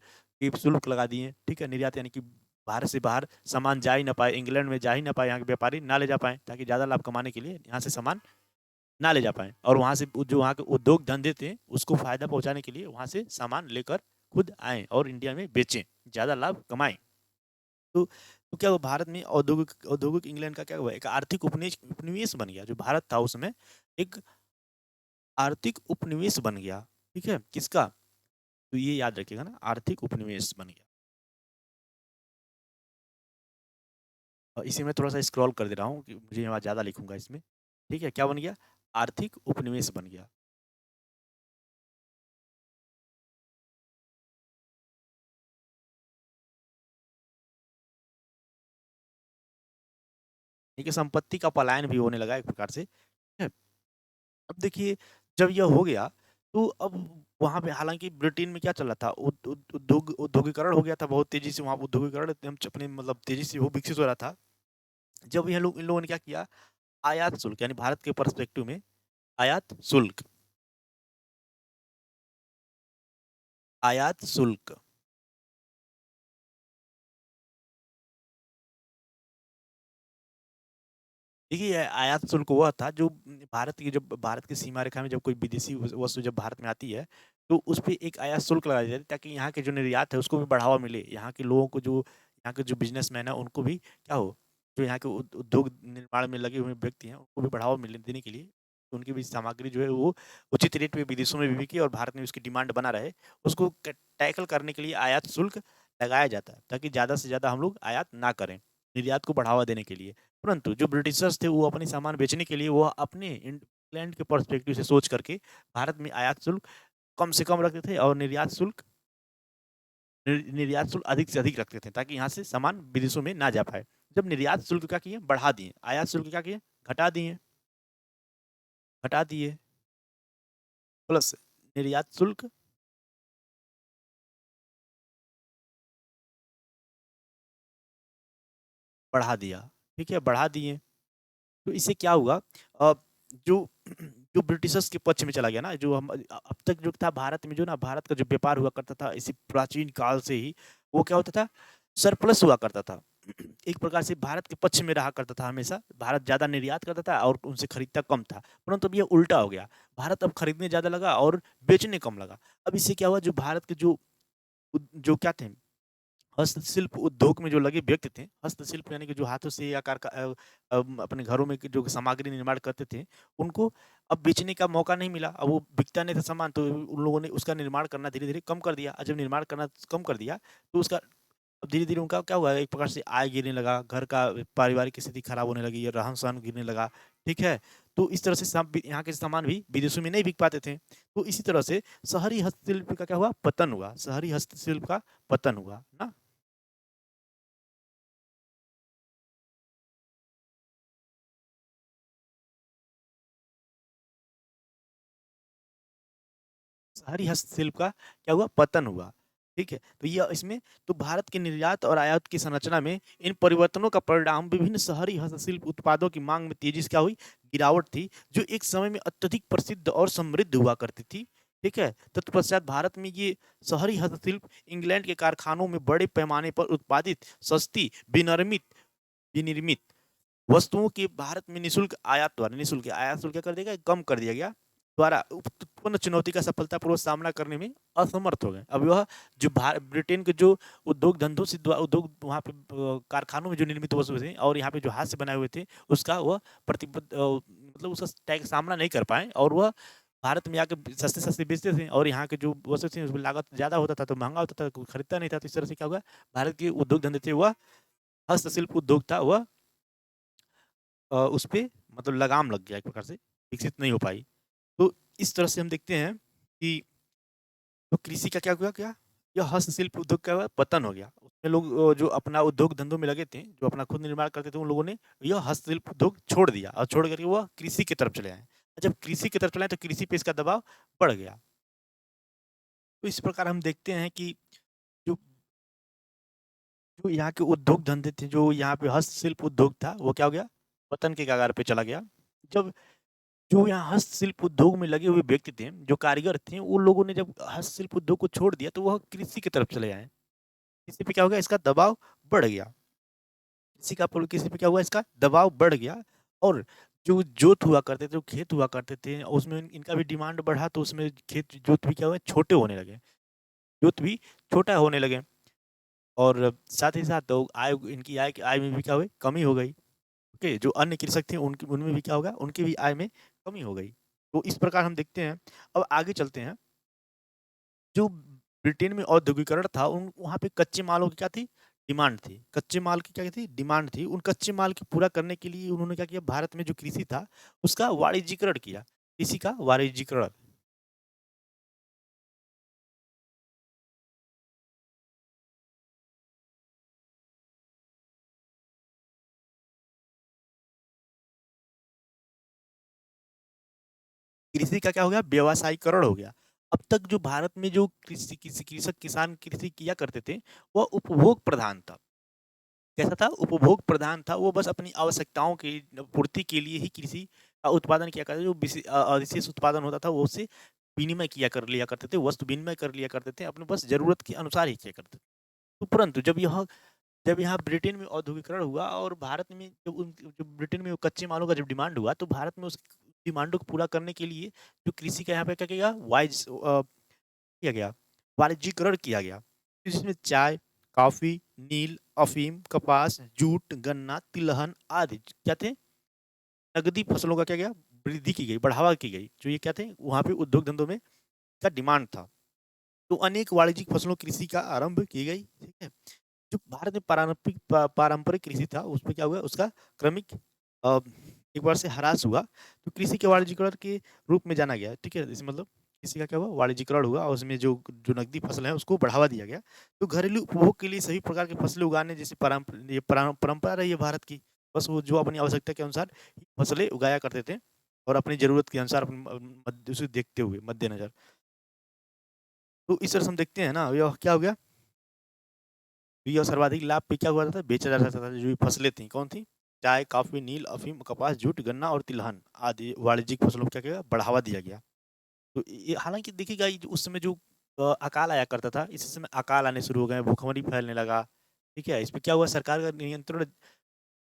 [SPEAKER 1] के शुल्क लगा दिए, ठीक है। निर्यात यानी कि भारत से बाहर सामान जा ही ना पाए, इंग्लैंड में जा ही ना पाए, यहाँ के व्यापारी ना ले जा पाए, ताकि ज़्यादा लाभ कमाने के लिए यहाँ से सामान ना ले जा पाए और वहाँ से जो वहाँ के उद्योग धंधे थे उसको फायदा पहुँचाने के लिए वहाँ से सामान लेकर खुद आए और इंडिया में बेचें, ज़्यादा लाभ कमाएं। तो क्या हुआ, भारत में औद्योगिक औद्योगिक इंग्लैंड का क्या हुआ, एक आर्थिक उपनिवेश बन गया। जो भारत था उसमें एक आर्थिक उपनिवेश बन गया, ठीक है। किसका, तो ये याद रखिएगा ना, आर्थिक उपनिवेश बन गया। और इसे मैं थोड़ा सा स्क्रॉल कर दे रहा हूँ कि मुझे यहाँ ज़्यादा लिखूंगा इसमें, ठीक है। क्या बन गया, आर्थिक उपनिवेश बन गया। ठीक है, संपत्ति का पलायन भी होने लगा एक प्रकार से, ठीक है। अब देखिए, जब यह हो गया तो अब वहाँ पे हालाँकि ब्रिटेन में क्या चल रहा था, उद्योगीकरण हो गया था बहुत तेज़ी से, वहाँ उद्योगीकरण एकदम अपने मतलब तेज़ी से वो विकसित हो रहा था। जब ये लोग इन लोगों ने क्या किया, आयात शुल्क यानी भारत के पर्सपेक्टिव में आयात शुल्क, आयात शुल्क। देखिए, ये आयात शुल्क वह था जो भारत की सीमा रेखा में जब कोई विदेशी वस्तु जब भारत में आती है, तो उसपे एक आयात शुल्क लगाया जाता है ताकि यहाँ के जो निर्यात है उसको भी बढ़ावा मिले। यहाँ के लोगों को, जो यहाँ के जो बिज़नेसमैन है उनको भी क्या हो, जो यहाँ के उद्योग निर्माण में लगे हुए व्यक्ति हैं उनको भी बढ़ावा मिलने देने के लिए उनकी भी सामग्री जो है वो उचित रेट पे विदेशों में भी बिके और भारत में उसकी डिमांड बना रहे। उसको टैकल करने के लिए आयात शुल्क लगाया जाता है ताकि ज़्यादा से ज़्यादा हम लोग आयात ना करें, निर्यात को बढ़ावा देने के लिए। परंतु जो ब्रिटिशर्स थे वो अपने सामान बेचने के लिए वो अपने इंग्लैंड के पर्सपेक्टिव से सोच करके भारत में आयात शुल्क कम से कम रखते थे और निर्यात शुल्क अधिक से अधिक रखते थे ताकि यहाँ से सामान विदेशों में ना जा पाए। जब निर्यात शुल्क क्या किए, बढ़ा दिए, आयात शुल्क क्या किए, घटा दिए, घटा दिए, प्लस निर्यात शुल्क बढ़ा दिया, ठीक है, बढ़ा दिए। तो इससे क्या हुआ, जो जो ब्रिटिशर्स के पक्ष में चला गया ना, जो हम अब तक जो था भारत में, जो ना भारत का जो व्यापार हुआ करता था इसी प्राचीन काल से ही, वो क्या होता था, सरप्लस हुआ करता था। एक प्रकार से भारत के पक्ष में रहा करता था हमेशा, भारत ज़्यादा निर्यात करता था और उनसे खरीदता कम था। परंतु अब ये उल्टा हो गया, भारत अब खरीदने ज़्यादा लगा और बेचने कम लगा। अब इससे क्या हुआ, जो भारत के जो क्या थे, हस्तशिल्प उद्योग में जो लगे व्यक्ति थे, हस्तशिल्प यानी कि जो हाथों से आकार का अपने घरों में जो सामग्री निर्माण करते थे, उनको अब बेचने का मौका नहीं मिला। अब वो बिकता नहीं था सामान, तो उन लोगों ने उसका निर्माण करना धीरे-धीरे कम कर दिया। और जब निर्माण करना कम कर दिया, तो उसका अब धीरे-धीरे उनका क्या हुआ, एक प्रकार से आय गिरने लगा, घर का पारिवारिक स्थिति खराब होने लगी, रहन-सहन गिरने लगा, ठीक है? तो इस तरह से यहाँ के सामान भी विदेशों में नहीं बिक पाते थे। तो इसी तरह से शहरी हस्तशिल्प का क्या हुआ, पतन हुआ, शहरी हस्तशिल्प का पतन हुआ, ना? शहरी हस्तशिल्प का क्या हुआ, पतन हुआ, ठीक है। तो यह इसमें तो भारत के निर्यात और आयात की संरचना में इन परिवर्तनों का परिणाम विभिन्न शहरी हस्तशिल्प उत्पादों की मांग में तेजी से क्या हुई, गिरावट थी, जो एक समय में अत्यधिक प्रसिद्ध और समृद्ध हुआ करती थी, ठीक है। तत्पश्चात भारत में ये शहरी हस्तशिल्प इंग्लैंड के कारखानों में बड़े पैमाने पर उत्पादित सस्ती विनिर्मित विनिर्मित वस्तुओं के भारत में निःशुल्क आयात द्वारा निःशुल्क आयात शुल्क क्या कर दिया गया, कम कर दिया गया, द्वारा उत्पन्न चुनौती का सफलतापूर्वक सामना करने में असमर्थ हो गए। अब वह जो ब्रिटेन के जो उद्योग धंधों से उद्योग वहाँ पे कारखानों में जो निर्मित वस्तु थे और यहाँ पे जो हाथ से बनाए हुए थे, उसका वह मतलब उसका टैग सामना नहीं कर पाए और वह भारत में आके सस्ते-सस्ते बेचते थे और यहाँ के जो वस्तु थी उसमें लागत ज़्यादा होता था, तो महँगा होता था, कोई खरीदता नहीं था। तो इस तरह से क्या हुआ, भारत के उद्योग धंधे थे वह हस्तशिल्प उद्योग था वह उसपे मतलब लगाम लग गया एक प्रकार से, विकसित नहीं हो पाई। तो इस तरह से हम देखते हैं कि तो कृषि का क्या हुआ क्या? यह हस्तशिल्प उद्योग का पतन हो गया। उसमें लोग जो अपना उद्योग धंधों में लगे थे, जो अपना खुद निर्माण करते थे, उन लोगों ने यह हस्तशिल्प उद्योग छोड़ दिया और छोड़ करके वह कृषि की तरफ चले आए। और जब कृषि की तरफ चले आए तो कृषि पे इसका दबाव बढ़ गया। तो इस प्रकार हम देखते हैं कि जो जो यहाँ के उद्योग धंधे थे, जो यहाँ पे हस्तशिल्प उद्योग था, वो क्या हो गया? पतन के कगार पे चला गया। जब जो यहाँ हस्तशिल्प उद्योग में लगे हुए व्यक्ति थे, जो कारीगर थे, उन लोगों ने जब हस्तशिल्प उद्योग को छोड़ दिया, तो वह कृषि की तरफ चले आए। कृषि पे क्या हो गया? इसका दबाव बढ़ गया। कृषि पे क्या हुआ? इसका दबाव बढ़ गया और जो जोत हुआ करते थे, जो खेत हुआ करते थे, उसमें इनका भी डिमांड बढ़ा, तो उसमें खेत जोत भी क्या हुए? छोटे होने लगे। जोत भी छोटा होने लगे और साथ ही साथ तो इनकी आय में भी क्या हुई? कमी हो गई। ओके, जो अन्य कृषक थे उनकी उनमें भी क्या होगा? उनकी भी आय में कमी हो गई। तो इस प्रकार हम देखते हैं। अब आगे चलते हैं। जो ब्रिटेन में औद्योगिकरण था उन वहाँ पे कच्चे मालों की क्या थी? डिमांड थी। कच्चे माल की क्या थी? डिमांड थी। उन कच्चे माल को पूरा करने के लिए उन्होंने क्या किया? भारत में जो कृषि था उसका वाणिज्यीकरण किया। कृषि का वाणिज्यीकरण। कृषि का क्या हो गया? व्यावसायीकरण हो गया। अब तक जो भारत में जो किसान कृषि किया करते थे, वह उपभोग प्रधान था। कैसा था? उपभोग प्रधान था। वो बस अपनी आवश्यकताओं की पूर्ति के लिए ही कृषि का उत्पादन किया करते थे। जो विशेष उत्पादन होता था, वो उससे विनिमय किया कर लिया करते थे, वस्तु विनिमय कर लिया करते थे, अपने बस ज़रूरत के अनुसार ही किया करते थे। तो परंतु जब यहाँ ब्रिटेन में औद्योगिकरण हुआ और भारत में जब ब्रिटेन में वो कच्चे मालों का जब डिमांड हुआ, तो भारत में उस डिमांडों को पूरा करने के लिए जो कृषि का यहाँ पे क्या किया गया? किया गया, वाणिज्यीकरण किया गया। जिसमें चाय, कॉफ़ी, नील, अफ़ीम, कपास, जूट, गन्ना, तिलहन आदि क्या थे? नकदी फसलों का क्या गया? वृद्धि की गई, बढ़ावा की गई। जो ये क्या थे? वहाँ पे उद्योग धंधों में का डिमांड था। तो अनेक वाणिज्यिक फसलों कृषि का आरंभ की गई, ठीक है? जो भारत में पारंपरिक कृषि था, उसपे क्या हुआ? उसका क्रमिक अ, एक बार से ह्रास हुआ, तो कृषि के वाणिज्यीकरण के रूप में जाना गया, ठीक है? इस मतलब कृषि का क्या हुआ? वाणिज्यीकरण हुआ और उसमें जो जो नकदी फसल है, उसको बढ़ावा दिया गया। तो घरेलू उपभोग के लिए सभी प्रकार की फसलें उगाने जैसे परंपरा रही है भारत की। बस वो जो अपनी आवश्यकता के अनुसार फसलें उगाया करते थे और अपनी ज़रूरत के अनुसार उसे देखते हुए मद्देनज़र। तो इस तरह से हम देखते हैं ना, यह क्या हो गया? यह सर्वाधिक लाभ पे क्या हुआ था? बेचा जा सकता था। जो ये फसलें थी, कौन थी? चाय, कॉफ़ी, नील, अफ़ीम, कपास, जूट, गन्ना और तिलहन आदि वाणिज्यिक फसलों को क्या किया गया? बढ़ावा दिया गया। तो ये हालाँकि देखिएगा, ये जो उस समय जो अकाल आया करता था, इसी समय अकाल आने शुरू हो गए, भूखमरी फैलने लगा, ठीक है? इसपे क्या हुआ? सरकार का नियंत्रण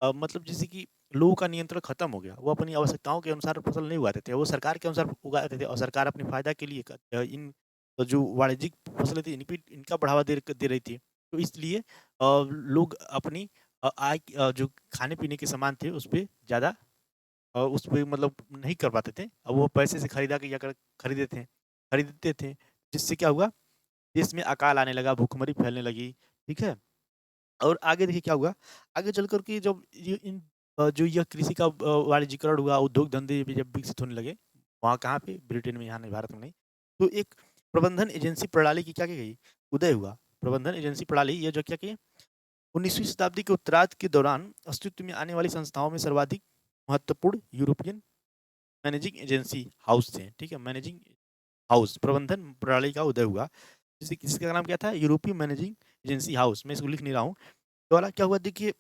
[SPEAKER 1] मतलब जैसे कि लोगों का नियंत्रण खत्म हो गया। वो अपनी आवश्यकताओं के अनुसार फसल नहीं उगाते थे, वो सरकार के अनुसार उगाते थे और सरकार अपने फ़ायदा के लिए इन जो वाणिज्यिक फसलें थी, इनका बढ़ावा दे रही थी। तो इसलिए लोग अपनी जो खाने-पीने के सामान थे, उसपे ज़्यादा उसपे मतलब नहीं कर पाते थे। अब वो पैसे से खरीदा के या कर खरीदते थे, जिससे क्या हुआ? देश में अकाल आने लगा, भूखमरी फैलने लगी, ठीक है? और आगे देखिए क्या हुआ? आगे चल कर के जब जो यह कृषि का वाणिज्यीकरण हुआ, उद्योग धंधे भी जब विकसित होने लगे, वहाँ कहाँ पे? ब्रिटेन में, यहाँ नहीं, भारत में नहीं। तो एक प्रबंधन एजेंसी प्रणाली की क्या की गई? उदय हुआ। प्रबंधन एजेंसी प्रणाली ये जो क्या की 19वीं शताब्दी के उत्तरार्ध के दौरान अस्तित्व में आने वाली संस्थाओं में सर्वाधिक महत्वपूर्ण यूरोपियन मैनेजिंग एजेंसी हाउस थे, ठीक है? मैनेजिंग हाउस, प्रबंधन प्रणाली का उदय हुआ। जिसका नाम क्या था? यूरोपीय मैनेजिंग एजेंसी हाउस। मैं इसको लिख नहीं रहा हूँ। द्वारा क्या हुआ देखिए,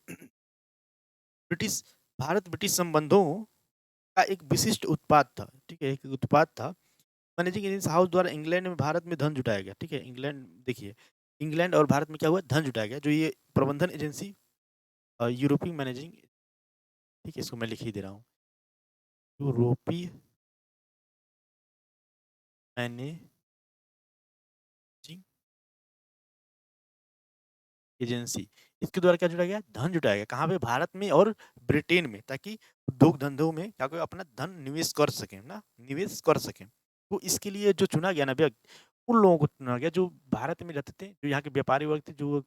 [SPEAKER 1] ब्रिटिश ब्रिटिश संबंधों का एक विशिष्ट उत्पाद था, ठीक है? एक उत्पाद था। मैनेजिंग एजेंसी हाउस द्वारा इंग्लैंड में भारत में धन जुटाया गया, ठीक है? इंग्लैंड देखिए, इंग्लैंड और भारत में क्या हुआ? धन जुटाया गया। जो ये प्रबंधन एजेंसी यूरोपीय मैनेजिंग ठीक है, इसको मैं लिख ही दे रहा हूँ। यूरोपीय मैनेजिंग एजेंसी, इसके द्वारा क्या जुटा गया? धन जुटाया गया। कहाँ पे? भारत में और ब्रिटेन में, ताकि उद्योग धंधों में क्या कोई अपना धन निवेश कर सके ना, निवेश कर सके। तो इसके लिए जो चुना गया ना व्यक्ति, उन लोगों को चुना गया जो भारत में रहते थे, जो यहाँ के व्यापारी वर्ग थे, जो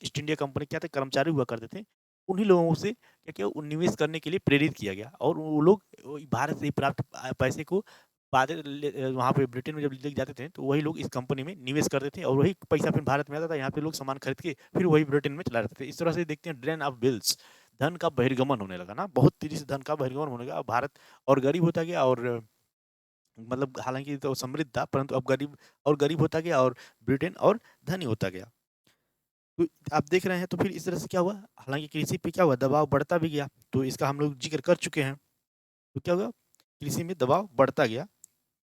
[SPEAKER 1] ईस्ट इंडिया कंपनी क्या थे, कर्मचारी हुआ करते थे, उन्हीं लोगों से क्या किया, निवेश करने के लिए प्रेरित किया गया। और वो लोग भारत से ही प्राप्त पैसे को बाद वहाँ पे ब्रिटेन में जब लेके जाते थे, तो वही लोग इस कंपनी में निवेश करते थे और वही पैसा फिर भारत में आता था। यहाँ पे लोग सामान खरीद के फिर वही ब्रिटेन में चला जाते थे। इस तरह से देखते हैं ड्रेन ऑफ वेल्थ, धन का बहिर्गमन होने लगा ना, बहुत तेजी से धन का बहिर्गमन होने लगा। भारत और गरीब होता गया, और मतलब हालांकि तो समृद्ध था, परंतु अब गरीब और गरीब होता गया, और ब्रिटेन और धनी होता गया। तो आप देख रहे हैं, तो फिर इस तरह से क्या हुआ, हालांकि कृषि पे क्या हुआ, दबाव बढ़ता भी गया। तो इसका हम लोग जिक्र कर चुके हैं। तो क्या हुआ, कृषि में दबाव बढ़ता गया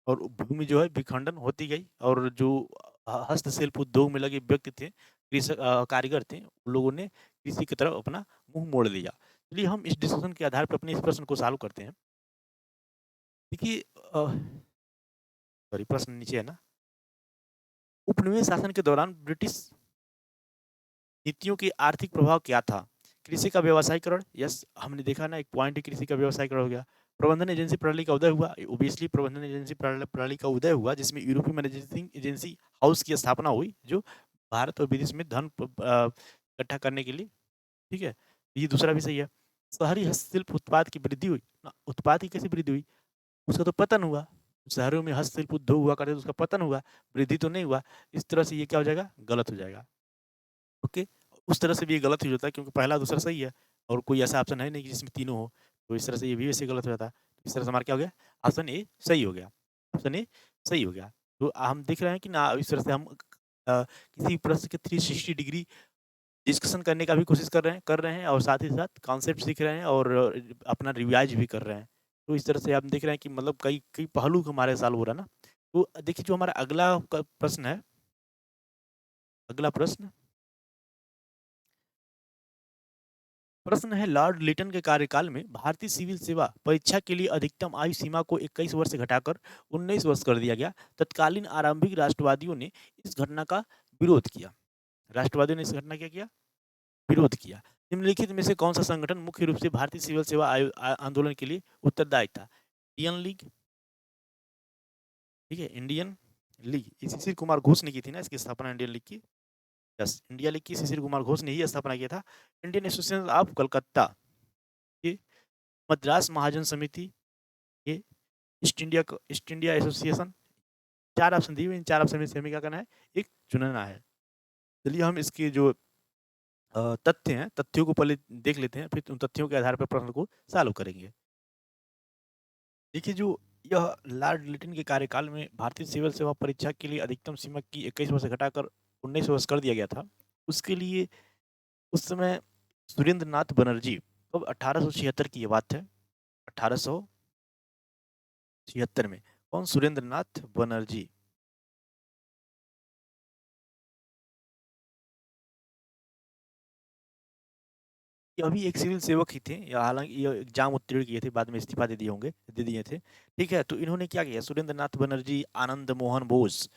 [SPEAKER 1] और भूमि जो है विखंडन होती गई, और जो हस्तशिल्प उद्योग में लगे व्यक्ति थे, कृषक कारीगर थे, उन लोगों ने कृषि की तरफ अपना मुंह मोड़ लिया। चलिए हम इस डिस्कशन के आधार पर अपने इस प्रश्न को सॉल्व करते हैं। देखिए सॉरी, प्रश्न नीचे है ना। उपनिवेश शासन के दौरान ब्रिटिश नीतियों के आर्थिक प्रभाव क्या था? कृषि का व्यवसायीकरण, यस, हमने देखा ना, एक पॉइंट है, कृषि का व्यवसायीकरण हो गया। प्रबंधन एजेंसी प्रणाली का उदय हुआ, ओबियसली प्रबंधन एजेंसी प्रणाली का उदय हुआ, जिसमें यूरोपीय मैनेजिंग एजेंसी हाउस की स्थापना हुई, जो भारत और विदेश में धन इकट्ठा करने के लिए, ठीक है। ये दूसरा भी सही है। शहरी हस्तशिल्प उत्पाद की वृद्धि हुई ना, उत्पाद की कैसे वृद्धि हुई? उसका तो पतन हुआ। शहरों में हस्तशिल्प उद्योग हुआ करते, तो उसका पतन हुआ, वृद्धि तो नहीं हुआ। इस तरह से ये क्या हो जाएगा, गलत हो जाएगा। ओके, उस तरह से भी ये गलत ही होता है, क्योंकि पहला दूसरा सही है और कोई ऐसा ऑप्शन है नहीं कि जिसमें तीनों हो। तो इस तरह से ये भी वैसे गलत हो जाता है। इस तरह से हमारा क्या हो गया, ऑप्शन ए सही हो गया, ऑप्शन ए सही हो गया। तो हम देख रहे हैं कि ना, इस तरह से हम किसी प्रश्न के 360 डिग्री डिस्कशन करने का भी कोशिश कर रहे हैं और साथ ही साथ कॉन्सेप्ट सीख रहे हैं और अपना रिवाइज भी कर रहे हैं। तो इस तरह से हम देख रहे हैं कि मतलब कई कई पहलू हमारे साल हो रहा है ना। तो देखिए, जो हमारा अगला प्रश्न है, अगला प्रश्न प्रश्न है, लॉर्ड लिटन के कार्यकाल में भारतीय सिविल सेवा परीक्षा के लिए अधिकतम आयु सीमा को 21 वर्ष से घटाकर 19 वर्ष कर दिया गया। तत्कालीन आरंभिक राष्ट्रवादियों ने इस घटना का विरोध किया। राष्ट्रवादियों ने इस घटना क्या किया, विरोध किया। निम्नलिखित में से कौन सा संगठन मुख्य रूप से भारतीय सिविल सेवा आंदोलन के लिए उत्तरदायी था? इंडियन लीग, ठीक है, इंडियन लीग, शिशिर कुमार घोष ने की थी ना इसकी स्थापना, इंडियन लीग की। यस, इंडिया लीग की शिशिर कुमार घोष ने ही स्थापना किया था। इंडियन एसोसिएशन ऑफ कलकत्ता, ये मद्रास महाजन समिति, ये ईस्ट इंडिया एसोसिएशन। 4 ऑप्शन दिए हुए, इन 4 ऑप्शन में से हमें क्या करना है, एक चुनना है। चलिए हम इसके जो तथ्य हैं, तथ्यों को पहले देख लेते हैं, फिर उन तथ्यों के आधार पर प्रश्न को सॉल्व करेंगे। देखिए, जो यह लॉर्ड लिटन के कार्यकाल में भारतीय सिविल सेवा परीक्षा के लिए अधिकतम सीमा की 21 वर्ष से घटाकर 19 वर्ष कर दिया गया था। उसके लिए उस समय सुरेंद्र नाथ बनर्जी, अब 1876 की ये बात है, 1876 में। कौन? सुरेंद्र नाथ बनर्जी। ये अभी एक सिविल सेवक ही थे, या हालांकि ये एग्जाम उत्तीर्ण किए थे, बाद में इस्तीफा दे दिए थे। ठीक है, तो इन्होंने क्या किया, सुरेंद्र नाथ बनर्जी, आनंद मोहन बोस,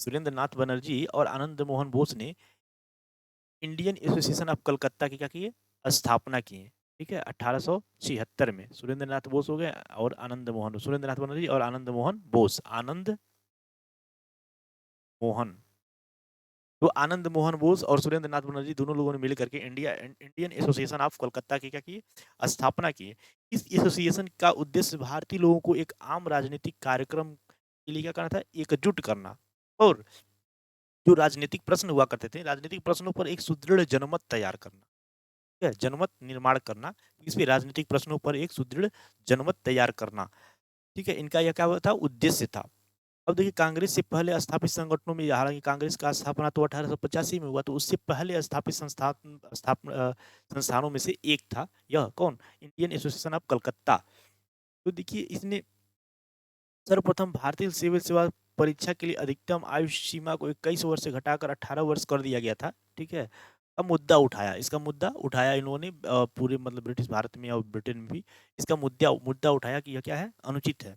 [SPEAKER 1] सुरेंद्र नाथ बनर्जी और आनंद मोहन बोस ने इंडियन एसोसिएशन ऑफ कलकत्ता की क्या की है, स्थापना की है। ठीक है, 1876 में सुरेंद्र नाथ बोस हो गए और आनंद मोहन, सुरेंद्र नाथ बनर्जी और आनंद मोहन बोस, आनंद मोहन। तो आनंद मोहन बोस और सुरेंद्र नाथ बनर्जी दोनों लोगों ने मिल करके इंडियन एसोसिएशन ऑफ कोलकाता की क्या की, स्थापना की है। इस एसोसिएशन का उद्देश्य भारतीय लोगों को एक आम राजनीतिक कार्यक्रम के लिए क्या करना था, एकजुट करना, और जो राजनीतिक प्रश्न हुआ करते थे, राजनीतिक प्रश्नों पर एक सुदृढ़ जनमत तैयार करना, ठीक है, जनमत निर्माण करना, इस पे राजनीतिक प्रश्नों पर एक सुदृढ़ जनमत तैयार करना। ठीक है, इनका यह क्या था, उद्देश्य था। अब देखिए, कांग्रेस से पहले स्थापित संगठनों में, हालांकि कांग्रेस का स्थापना तो 1885 में हुआ, तो उससे पहले स्थापित संस्थानों में से एक था यह, कौन? Indian Association of Calcutta. तो देखिए, इसने सर्वप्रथम भारतीय सिविल सेवा परीक्षा के लिए अधिकतम आयु सीमा को 21 वर्ष से घटाकर 18 वर्ष कर दिया गया था। ठीक है, का मुद्दा उठाया। इसका मुद्दा उठाया इन्होंने पूरे मतलब ब्रिटिश भारत में और ब्रिटेन में भी इसका मुद्दा मुद्दा उठाया कि यह क्या है, अनुचित है।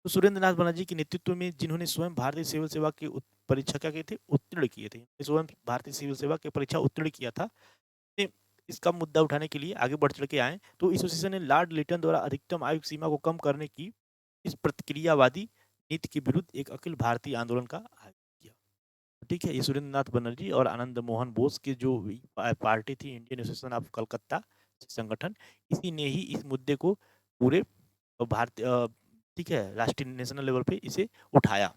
[SPEAKER 1] तो सुरेंद्र नाथ बनर्जी के नेतृत्व में जिन्होंने स्वयं भारतीय सिविल सेवा की परीक्षा क्या किए थे, उत्तीर्ण किए थे, स्वयं भारतीय सिविल सेवा की परीक्षा उत्तीर्ण किया था, ने इसका मुद्दा उठाने के लिए आगे बढ़ चढ़ के आए। तो एसोसिएशन ने लॉर्ड लिटन द्वारा अधिकतम आयु सीमा को कम करने की इस प्रतिक्रियावादी नीति के विरुद्ध एक अखिल भारतीय आंदोलन का आयोजन किया। ठीक है, ये सुरेंद्र नाथ बनर्जी और आनंद मोहन बोस की जो पार्टी थी, इंडियन एसोसिएशन ऑफ कलकत्ता संगठन, इसी ने ही इस मुद्दे को पूरे भारतीय ठीक है राष्ट्रीय नेशनल लेवल पे इसे उठाया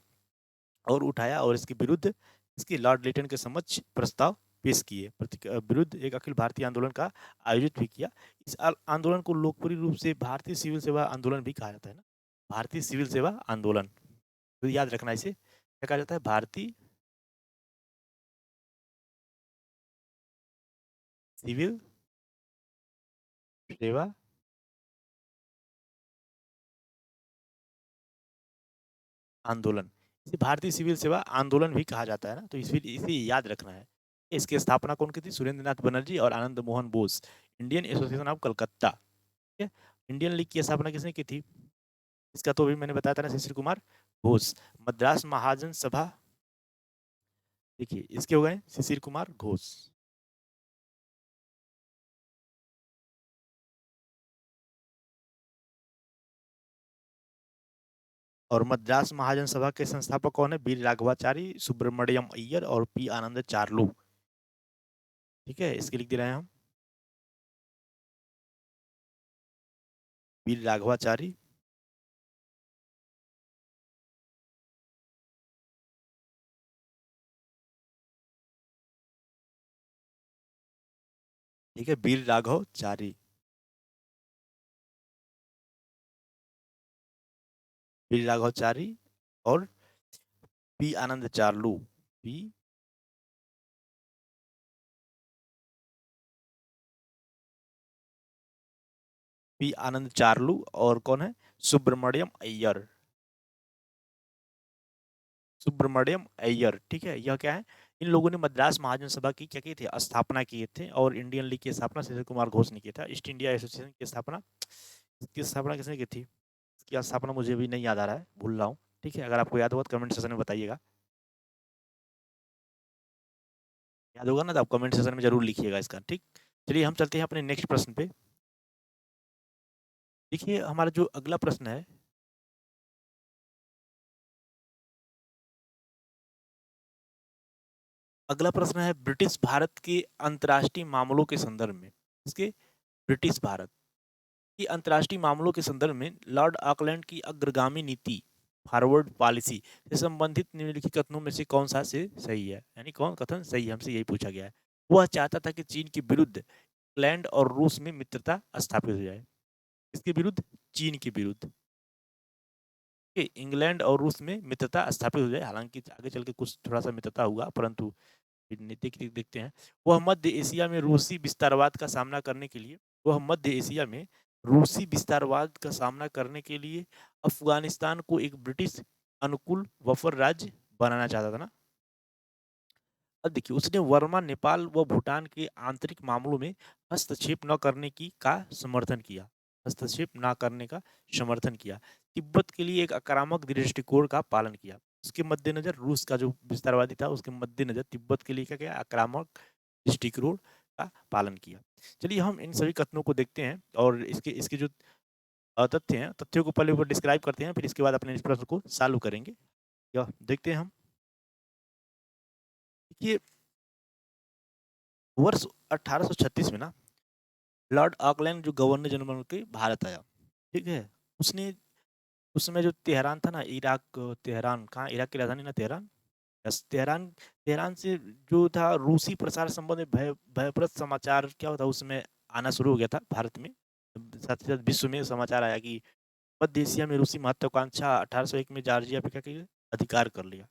[SPEAKER 1] और इसके विरुद्ध इसके लॉर्ड लिटन के समक्ष प्रस्ताव पेश किए, विरुद्ध एक अखिल भारतीय आंदोलन का आयोजित भी किया। इस आंदोलन को लोकप्रिय रूप से भारतीय सिविल सेवा आंदोलन भी कहा जाता है ना, भारतीय सिविल सेवा आंदोलन, तो याद रखना इसे क्या कहा जाता है, भारतीय सिविल सेवा आंदोलन, इसे भारतीय सिविल सेवा आंदोलन भी कहा जाता है ना, तो इसे याद रखना है। इसकी स्थापना कौन की थी, सुरेंद्र नाथ बनर्जी और Anand Mohan Bose, Indian Association of Calcutta. ठीक है, इंडियन लीग की स्थापना किसने की थी, इसका तो अभी मैंने बताया था ना, शिशिर कुमार घोष। मद्रास महाजन सभा, देखिए इसके हो गए शिशिर कुमार घोष। और मद्रास महाजन सभा के संस्थापक कौन है, वीर राघवाचारी, सुब्रमण्यम अय्यर और पी आनंद चार्लू। ठीक है, इसके लिख दे रहे हैं हम, वीर राघवाचारी, ठीक है, वीर राघव चारी, वीर राघव चारी और पी आनंद चार्लू, पी पी आनंद चार्लू और कौन है, सुब्रमण्यम अय्यर, सुब्रमण्यम अय्यर। ठीक है, यह क्या है, इन लोगों ने मद्रास महाजन सभा की क्या की थी, स्थापना किए थे, और इंडियन लीग की स्थापना शिशिर कुमार घोष ने किया था। ईस्ट इंडिया एसोसिएशन की स्थापना, किसने की थी, इसकी स्थापना मुझे भी नहीं याद आ रहा है, भूल रहा हूँ। ठीक है, अगर आपको याद होगा तो कमेंट सेक्शन में बताइएगा, याद होगा ना तो आप कमेंट सेक्शन में जरूर लिखिएगा इसका। ठीक, चलिए हम चलते हैं अपने नेक्स्ट प्रश्न पे। देखिए हमारा जो अगला प्रश्न है, अगला प्रश्न है ब्रिटिश भारत के अंतर्राष्ट्रीय मामलों के संदर्भ में, इसके ब्रिटिश भारत की अंतर्राष्ट्रीय मामलों के संदर्भ में लॉर्ड ऑकलैंड की अग्रगामी नीति, फॉरवर्ड पॉलिसी से संबंधित निम्नलिखित कथनों में से कौन सा से सही है, यानी कौन कथन सही है, हमसे यही पूछा गया है। वह चाहता था कि चीन के विरुद्ध इंग्लैंड और रूस में मित्रता स्थापित हो जाए, इसके विरुद्ध, चीन के विरुद्ध कि इंग्लैंड और रूस में मित्रता स्थापित हो जाए, हालांकि आगे चल के कुछ थोड़ा सा मित्रता हुआ, परंतु देखते हैं। वह मध्य एशिया में रूसी विस्तारवाद का सामना करने के लिए, वह मध्य एशिया में रूसी विस्तारवाद का सामना करने के लिए अफगानिस्तान को एक ब्रिटिश अनुकूल बफर राज्य बनाना चाहता था ना। अब देखिए उसने वर्मा, नेपाल व भूटान के आंतरिक मामलों में हस्तक्षेप न करने की का समर्थन किया, हस्तक्षेप न करने का समर्थन किया। तिब्बत के लिए एक आक्रामक दृष्टिकोण का पालन किया। उसके मद्देनजर रूस का जो विस्तारवादी था, उसके मद्देनजर तिब्बत के लिए क्या किया, आक्रामक दृष्टिकोण का पालन किया। चलिए हम इन सभी कथनों को देखते हैं और इसके इसके जो तथ्य हैं, तथ्यों को पहले ऊपर डिस्क्राइब करते हैं, फिर इसके बाद अपने इस प्रश्न को सॉल्व करेंगे। या देखते हैं हम, देखिए वर्ष 1836 में ना लॉर्ड ऑकलैंड जो गवर्नर जनरल के भारत आया, ठीक है, उसने उस समय जो तेहरान था ना, इराक, तेहरान कहाँ, इराक की राजधानी ना तेहरान, यस तेहरान, तेहरान से जो था रूसी प्रसार संबंध में भयप्रद समाचार क्या होता उसमें आना शुरू हो गया था भारत में, साथ ही साथ विश्व में समाचार आया कि मध्य एशिया में रूसी महत्वाकांक्षा 1801 में जॉर्जिया पे क्या किया, अधिकार कर लिया।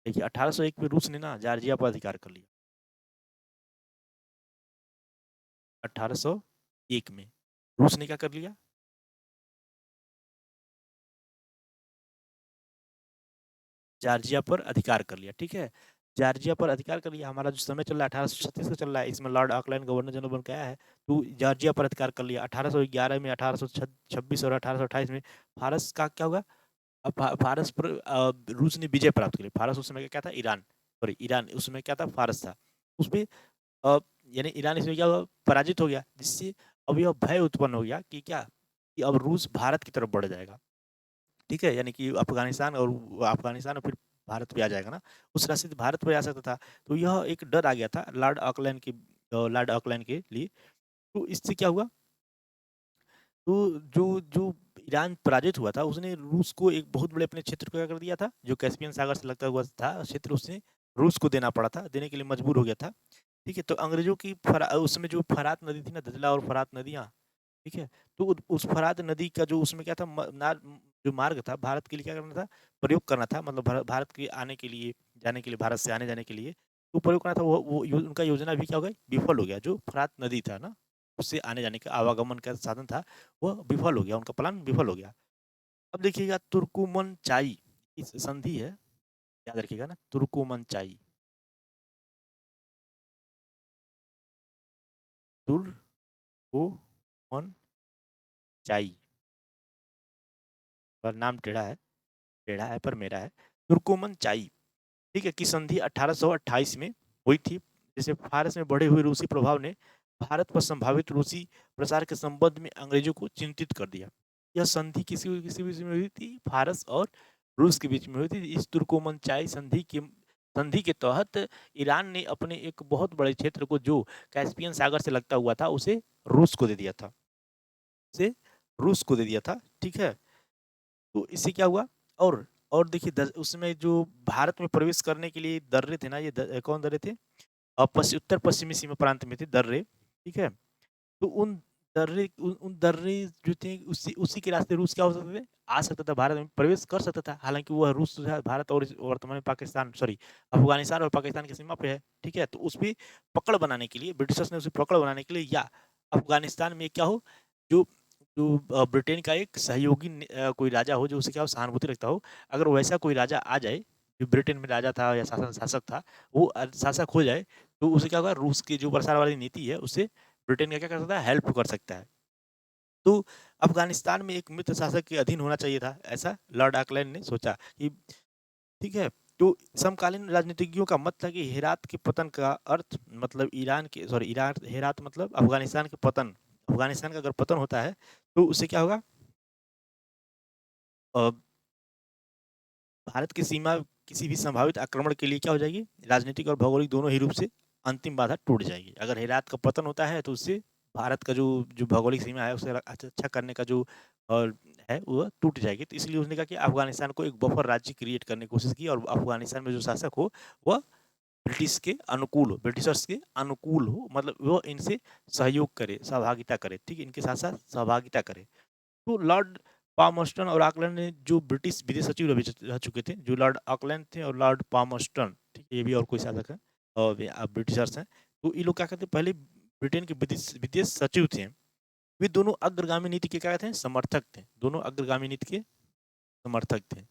[SPEAKER 1] देखिए 1801 में रूस ने ना जॉर्जिया पर अधिकार कर लिया, 1801 में रूस ने क्या कर लिया, जॉर्जिया पर अधिकार कर लिया। ठीक है, जॉर्जिया पर अधिकार कर लिया। हमारा जो समय चल रहा है 1836 का चल रहा है, इसमें लॉर्ड ऑकलैंड गवर्नर जनरल बन के आया है, तो जॉर्जिया पर अधिकार कर लिया। 1811 में, 1826 और 1828 में फारस का क्या हुआ? अब फारस पर रूस ने विजय प्राप्त करी। फारस उस समय क्या था? ईरान, सॉरी ईरान उस समय क्या था? फारस था। उसमें अ, यानी ईरान इसमें क्या हुआ? पराजित हो गया, जिससे अब यह भय उत्पन्न हो गया कि क्या, कि अब रूस भारत की तरफ बढ़ जाएगा। ठीक है, यानी कि अफगानिस्तान और फिर भारत पे आ जाएगा ना, उस रास्ते से भारत पे आ सकता था। तो यह एक डर आ गया था लॉर्ड ऑकलैंड के लिए। तो इससे क्या हुआ? तो जो जो ईरान पराजित हुआ था, उसने रूस को एक बहुत बड़े अपने क्षेत्र को क्या कर दिया था, जो कैस्पियन सागर से लगता हुआ था क्षेत्र, उसने रूस को देना पड़ा था, देने के लिए मजबूर हो गया था। ठीक है, तो अंग्रेजों की उस समय जो फरात नदी थी ना, दजला और फरात नदियाँ, ठीक है, तो उस फरात नदी का जो उसमें क्या था, जो मार्ग था भारत के लिए क्या करना था, प्रयोग करना था, मतलब भारत के आने के लिए, जाने के लिए, भारत से आने जाने के लिए तो प्रयोग करना था। उनका योजना भी क्या हो गई, विफल हो गया। जो फरात नदी था ना, उससे आने जाने का आवागमन का साधन था, वह विफल हो गया, उनका प्लान विफल हो गया। अब देखिएगा, तुर्कुमन चाई इस संधि है, याद रखिएगा ना, तुर्कुमन चाई, तुर्कोमन चाई, पर नाम टेढ़ा है पर मेरा है, तुर्कोमन चाई, ठीक है, की संधि 1828 में हुई थी। जैसे फारस में बढ़े हुए रूसी प्रभाव ने भारत पर संभावित रूसी प्रसार के संबंध में अंग्रेजों को चिंतित कर दिया। यह संधि किसी किसी बीच में हुई थी, फारस और रूस के बीच में हुई थी। इस तुर्कोमनचाई संधि के तहत ईरान ने अपने एक बहुत बड़े क्षेत्र को, जो कैस्पियन सागर से लगता हुआ था, उसे रूस को दे दिया था, उसे रूस को दे दिया था। ठीक है, तो इससे क्या हुआ? और देखिए, उसमें जो भारत में प्रवेश करने के लिए दर्रे थे ना, ये कौन दर्रे थे? उत्तर पश्चिमी सीमा प्रांत में थे दर्रे। ठीक है, तो उन दर्रे जो थे, उसी उसी के रास्ते रूस क्या हो सकते थे, आ सकता था, भारत में प्रवेश कर सकता था। हालांकि वह रूस जो है भारत और वर्तमान में पाकिस्तान, सॉरी अफगानिस्तान और पाकिस्तान की सीमा पे है। ठीक है, तो उस पर पकड़ बनाने के लिए, ब्रिटिशर्स ने उसे पकड़ बनाने के लिए, या अफगानिस्तान में क्या हो, जो जो ब्रिटेन का एक सहयोगी कोई राजा हो, जो उसे क्या हो, सहानुभूति रखता हो। अगर वैसा कोई राजा आ जाए, जो ब्रिटेन में राजा था या शासक था, वो शासक हो जाए, तो उसे क्या होगा, रूस की जो प्रसार वाली नीति है, उससे ब्रिटेन का क्या कर सकता है, हेल्प कर सकता है। तो अफगानिस्तान में एक मित्र शासक के अधीन होना चाहिए था, ऐसा लॉर्ड ऑकलैंड ने सोचा कि ठीक है। तो समकालीन राजनीतिज्ञों का मत था कि हेरात के पतन का अर्थ, मतलब ईरान, हेरात मतलब अफगानिस्तान के पतन, अफगानिस्तान का अगर पतन होता है, तो उससे क्या होगा, अ, भारत की सीमा किसी भी संभावित आक्रमण के लिए क्या हो जाएगी, राजनीतिक और भौगोलिक दोनों ही रूप से अंतिम बाधा टूट जाएगी। अगर हेरात का पतन होता है, तो उससे भारत का जो जो भौगोलिक सीमा है, उसे अच्छा करने का जो है, वो टूट जाएगी। तो इसलिए उसने कहा कि अफगानिस्तान को एक बफर राज्य क्रिएट करने की कोशिश की, और अफगानिस्तान में जो शासक हो, वह ब्रिटिश के अनुकूल हो, ब्रिटिशर्स के अनुकूल हो, मतलब वो इनसे सहयोग करे, सहभागिता करे। ठीक है, इनके साथ साथ सहभागिता करे। तो लॉर्ड पामर्स्टन और ऑकलैंड ने, जो ब्रिटिश विदेश सचिव रह चुके थे, जो लॉर्ड ऑकलैंड थे और लॉर्ड पामर्स्टन, ठीक है, ये भी और कोई शासक है, और ब्रिटिशर्स हैं। तो ये लोग क्या कहते हैं, पहले ब्रिटेन के विदेश विदेश सचिव थे। वे दोनों अग्रगामी नीति के क्या थे, समर्थक थे, दोनों अग्रगामी नीति के समर्थक थे।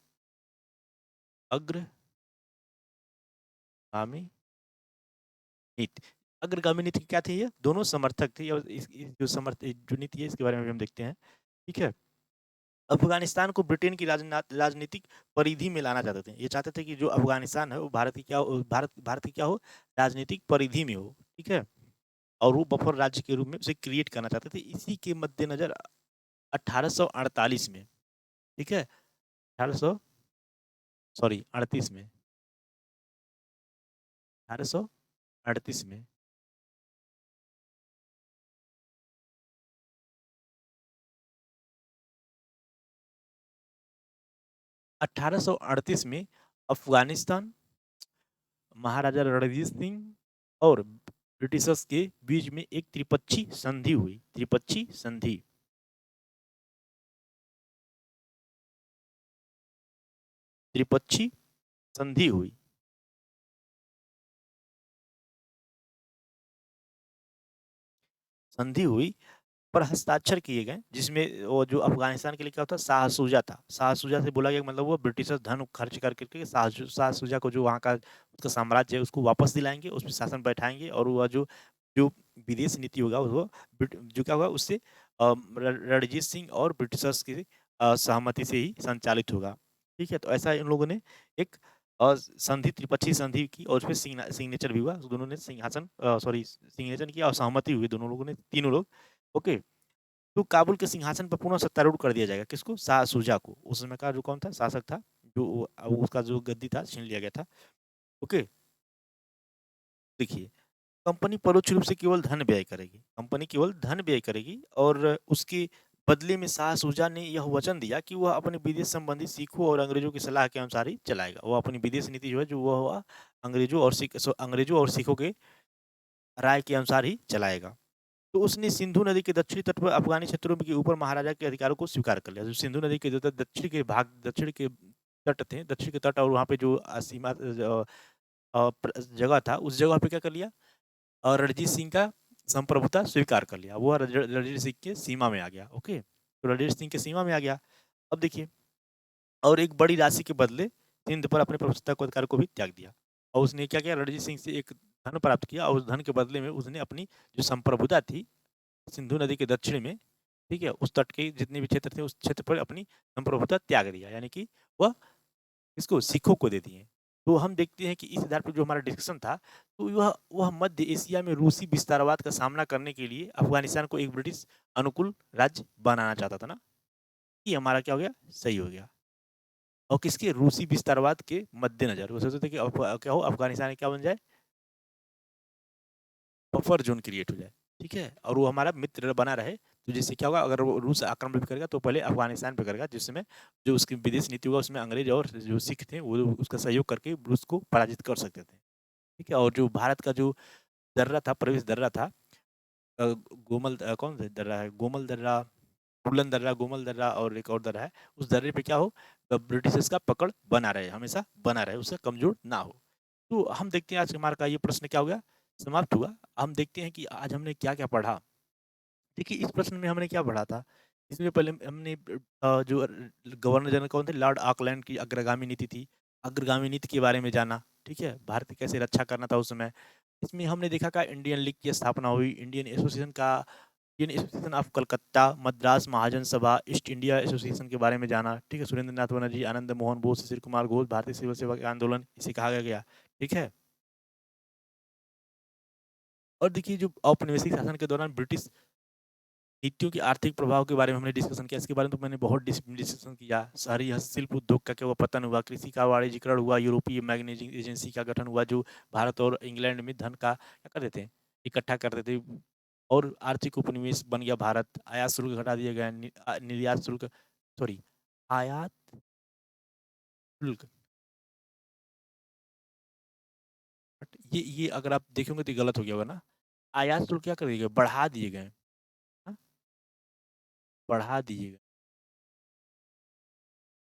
[SPEAKER 1] अग्रगामी नीति, अग्रगामी नीति की क्या थी, ये दोनों समर्थक थे। और जो नीति है, इसके बारे में भी हम देखते हैं। ठीक है, अफगानिस्तान को ब्रिटेन की राजनीतिक परिधि में लाना चाहते थे। ये चाहते थे कि जो अफगानिस्तान है, वो भारत की क्या हो, राजनीतिक परिधि में हो। ठीक है, और वो बफर राज्य के रूप में उसे क्रिएट करना चाहते थे। इसी के मद्देनजर 1848 में, ठीक है, 1800 सॉरी 38 में, 1838 में 1838 में अफगानिस्तान, महाराजा रणजीत सिंह और ब्रिटिशर्स के बीच में एक त्रिपक्षीय संधि हुई। त्रिपक्षीय संधि, त्रिपक्षीय संधि हुई। संधि हुई पर हस्ताक्षर किए गए, जिसमें वो जो अफ़गानिस्तान के लिए क्या होता है, शाह शुजा था। शाह शुजा से बोला गया मतलब वो ब्रिटिशर्स धन खर्च करके के शाह शुजा को जो वहाँ का उसका साम्राज्य है उसको वापस दिलाएँगे, उसपे शासन बैठाएँगे और वह जो जो विदेश नीति होगा वो जो क्या होगा उससे रणजीत सिंह और ब्रिटिशर्स की सहमति से ही संचालित होगा। ठीक है? तो ऐसा इन लोगों ने एक संधि त्रिपक्षीय संधि की और उसपे सिग्नेचर भी हुआ। दोनों ने सॉरी सिग्नेचर किया और सहमति हुई दोनों लोगों ने, तीनों लोग। ओके। तो काबुल के सिंहासन पर पुनः सत्तारूढ़ कर दिया जाएगा। किसको? शाह शुजा को। उस समय का जो कौन था? शासक था, जो उसका जो गद्दी था छीन लिया गया था। ओके। देखिए, कंपनी परोक्ष रूप से केवल धन व्यय करेगी। कंपनी केवल धन व्यय करेगी और उसके बदले में शाह शुजा ने यह वचन दिया कि वह अपने विदेश संबंधी सिखों और अंग्रेजों की सलाह के अनुसार ही चलाएगा। वो अपनी विदेश नीति जो है जो वह हुआ अंग्रेजों और सिखों के राय के अनुसार ही चलाएगा। तो उसने सिंधु नदी के दक्षिणी तट पर अफ़गानी क्षेत्रों के ऊपर महाराजा के अधिकारों को स्वीकार कर लिया। जो सिंधु नदी के जो दक्षिण के तट थे, दक्षिण के तट और वहाँ पे जो जगह था, उस जगह पे क्या कर लिया और रणजीत सिंह का संप्रभुता स्वीकार कर लिया। वो रणजीत सिंह के सीमा में आ गया। ओके, तो रणजीत सिंह के सीमा में आ गया। अब देखिए, और एक बड़ी राशि के बदले सिंध पर अपने प्रभुसत्ता को अधिकार को भी त्याग दिया और उसने क्या किया, रणजीत सिंह से एक धन प्राप्त किया और उस धन के बदले में उसने अपनी जो संप्रभुता थी सिंधु नदी के दक्षिण में, ठीक है, उस तट के जितने भी क्षेत्र थे उस क्षेत्र पर अपनी संप्रभुता त्याग दिया, यानी कि वह इसको सिखों को दे दिए। तो हम देखते हैं कि इस आधार पर जो हमारा डिस्कशन था, तो वह मध्य एशिया में रूसी विस्तारवाद का सामना करने के लिए अफगानिस्तान को एक ब्रिटिश अनुकूल राज्य बनाना चाहता था ना, ये हमारा क्या हो गया, सही हो गया। और किसके, रूसी विस्तारवाद के मद्देनजर वो सोचते थे कि क्या हो, अफगानिस्तान क्या बन जाए, बफर ज़ोन क्रिएट हो जाए, ठीक है? और वो हमारा मित्र बना रहे, तो जिससे क्या होगा, अगर वो रूस आक्रमण भी करेगा तो पहले अफ़गानिस्तान पे करेगा, जिस समय जो उसकी विदेश नीति होगा उसमें अंग्रेज और जो सिख थे वो उसका सहयोग करके रूस को पराजित कर सकते थे, ठीक है? और जो भारत का जो दर्रा था, प्रवेश दर्रा था, कौन सा दर्रा है? गोमल दर्रा, फूलन दर्रा, गोमल दर्रा और एक और दर्रा है, उस दर्रे पे क्या हो, ब्रिटिशर्स का पकड़ बना रहे, हमेशा बना रहे, उससे कमज़ोर ना हो। तो हम देखते हैं आज हमारा का ये प्रश्न क्या हो गया, समाप्त हुआ। हम देखते हैं कि आज हमने क्या-क्या पढ़ा। देखिए, इस प्रश्न में हमने क्या पढ़ा था, इसमें पहले हमने जो गवर्नर जनरल कौन थे, लॉर्ड ऑकलैंड की अग्रगामी नीति थी, अग्रगामी नीति के बारे में जाना, ठीक है? भारत की कैसे रक्षा करना था उस समय। इसमें हमने देखा का इंडियन लीग की स्थापना हुई, Indian Association of Calcutta, Madras Mahajan Sabha, East India association के बारे में जाना, ठीक है? सुरेंद्र नाथ बनर्जी, आनंद मोहन बोस, शिशिर कुमार घोष, भारतीय सिविल सेवा के आंदोलन, इसे कहा गया, ठीक है? और देखिए, जो औपनिवेशिक शासन के दौरान ब्रिटिश नीतियों के आर्थिक प्रभाव के बारे में हमने डिस्कशन किया। इसके बारे में तो मैंने बहुत डिस्कशन किया। शहरी हस्तशिल्प उद्योग का क्या हुआ, पतन हुआ, कृषि का वाणिज्यीकरण हुआ, यूरोपीय मैग्नेजिंग एजेंसी का गठन हुआ, जो भारत और इंग्लैंड में धन का क्या कर देते हैं, इकट्ठा कर देते थे, और आर्थिक उपनिवेश बन गया भारत। आयात शुल्क घटा दिया गया, निर्यात शुल्क, सॉरी, आयात शुल्क, बट ये अगर आप देखोगे तो ये गलत हो गया होगा ना। आयात शुल्क क्या कर दिए गए, बढ़ा दिए गए, हाँ? बढ़ा दिए गए,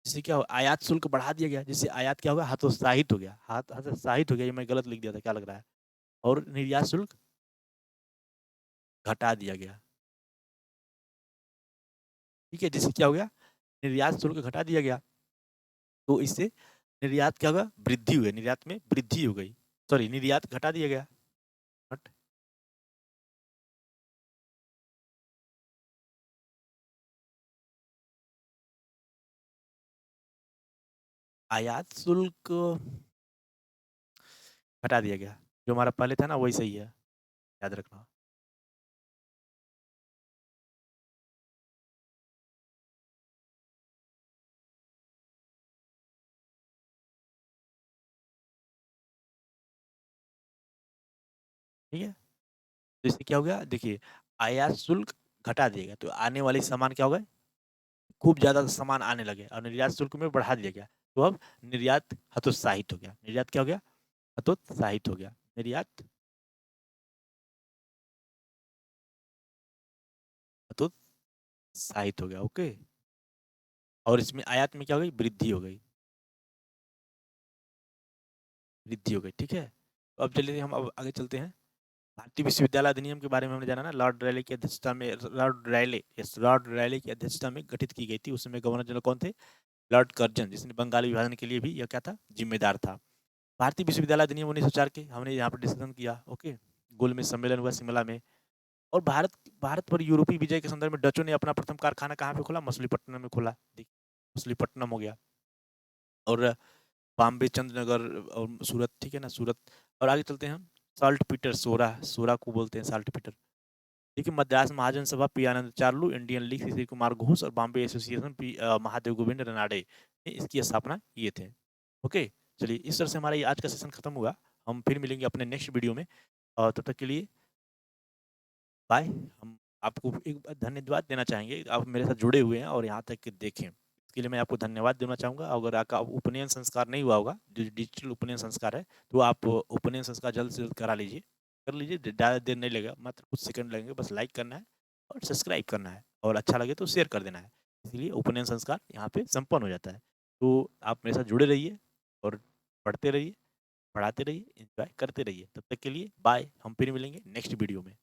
[SPEAKER 1] जिससे क्या हो, आयात शुल्क बढ़ा दिया गया, जिससे आयात क्या होगा, हतोत्साहित हो गया, हतोत्साहित हो गया, ये मैं गलत लिख दिया था, क्या लग रहा है। और निर्यात शुल्क घटा दिया गया, ठीक है, जिससे क्या हो गया, निर्यात शुल्क घटा दिया गया, तो इससे निर्यात क्या होगा, वृद्धि हुई, निर्यात में वृद्धि हो गई, सॉरी, निर्यात घटा दिया गया, बट आयात शुल्क घटा दिया गया, जो हमारा पहले था ना वही सही है, याद रखना। ठीक है, तो इससे क्या हो गया, देखिए, आयात शुल्क घटा दिया गया, तो आने वाले सामान क्या होगा, खूब ज़्यादा सामान आने लगे और निर्यात शुल्क में बढ़ा दिया गया, तो अब निर्यात हतोत्साहित हो गया, निर्यात क्या हो गया, हतोत्साहित हो गया, निर्यात हतोत्साहित हो गया, ओके। और इसमें आयात में क्या हो गई, वृद्धि हो गई, वृद्धि हो गई, ठीक है। तो अब चलिए हम अब आगे चलते हैं। भारतीय विश्वविद्यालय अधिनियम के बारे में हमने जाना ना, लॉर्ड रायले की अध्यक्षता में, लॉर्ड रायले की अध्यक्षता में गठित की गई थी। उस समय गवर्नर जनरल कौन थे? लॉर्ड कर्जन, जिसने बंगाली विभाजन के लिए भी यह क्या था? जिम्मेदार था। भारतीय विश्वविद्यालय अधिनियम 1904 के हमने यहाँ पर डिस्कशन किया। ओके, गोलमेज सम्मेलन हुआ शिमला में। और भारत भारत पर यूरोपीय विजय के संदर्भ में डचों ने अपना प्रथम कारखाना कहाँ पे खोला? मछलीपट्टनम में खोला। देखिए, मछलीपट्टनम हो गया। और बॉम्बे, चंद्रनगर और सूरत, ठीक है ना, सूरत। और आगे चलते हैं हम, साल्ट पीटर, सोरा, सोरा को बोलते हैं साल्ट पीटर। देखिए, मद्रास महाजन सभा पी आनंद चार्लू, इंडियन लीग श्री कुमार घोष और बॉम्बे एसोसिएशन महादेव गोविंद रनाडे ने इसकी स्थापना किए थे। ओके, चलिए इस तरह से हमारा ये आज का सेशन खत्म हुआ। हम फिर मिलेंगे अपने नेक्स्ट वीडियो में, और तब तक के लिए बाय। हम आपको एक बार धन्यवाद देना चाहेंगे, आप मेरे साथ जुड़े हुए हैं और यहाँ तक देखें, इसके लिए मैं आपको धन्यवाद देना चाहूँगा। अगर आपका उपनयन संस्कार नहीं हुआ होगा, जो डिजिटल उपनयन संस्कार है, तो आप उपनयन संस्कार जल्द से जल्द करा लीजिए, कर लीजिए। ज़्यादा देर नहीं लगेगा, मात्र कुछ सेकंड लगेंगे। बस लाइक करना है और सब्सक्राइब करना है, और अच्छा लगे तो शेयर कर देना है। इसलिए उपनयन संस्कार यहाँ पे संपन्न हो जाता है। तो आप मेरे साथ जुड़े रहिए और पढ़ते रहिए, पढ़ाते रहिए, एंजॉय करते रहिए। तब तक के लिए बाय। हम फिर मिलेंगे नेक्स्ट वीडियो में।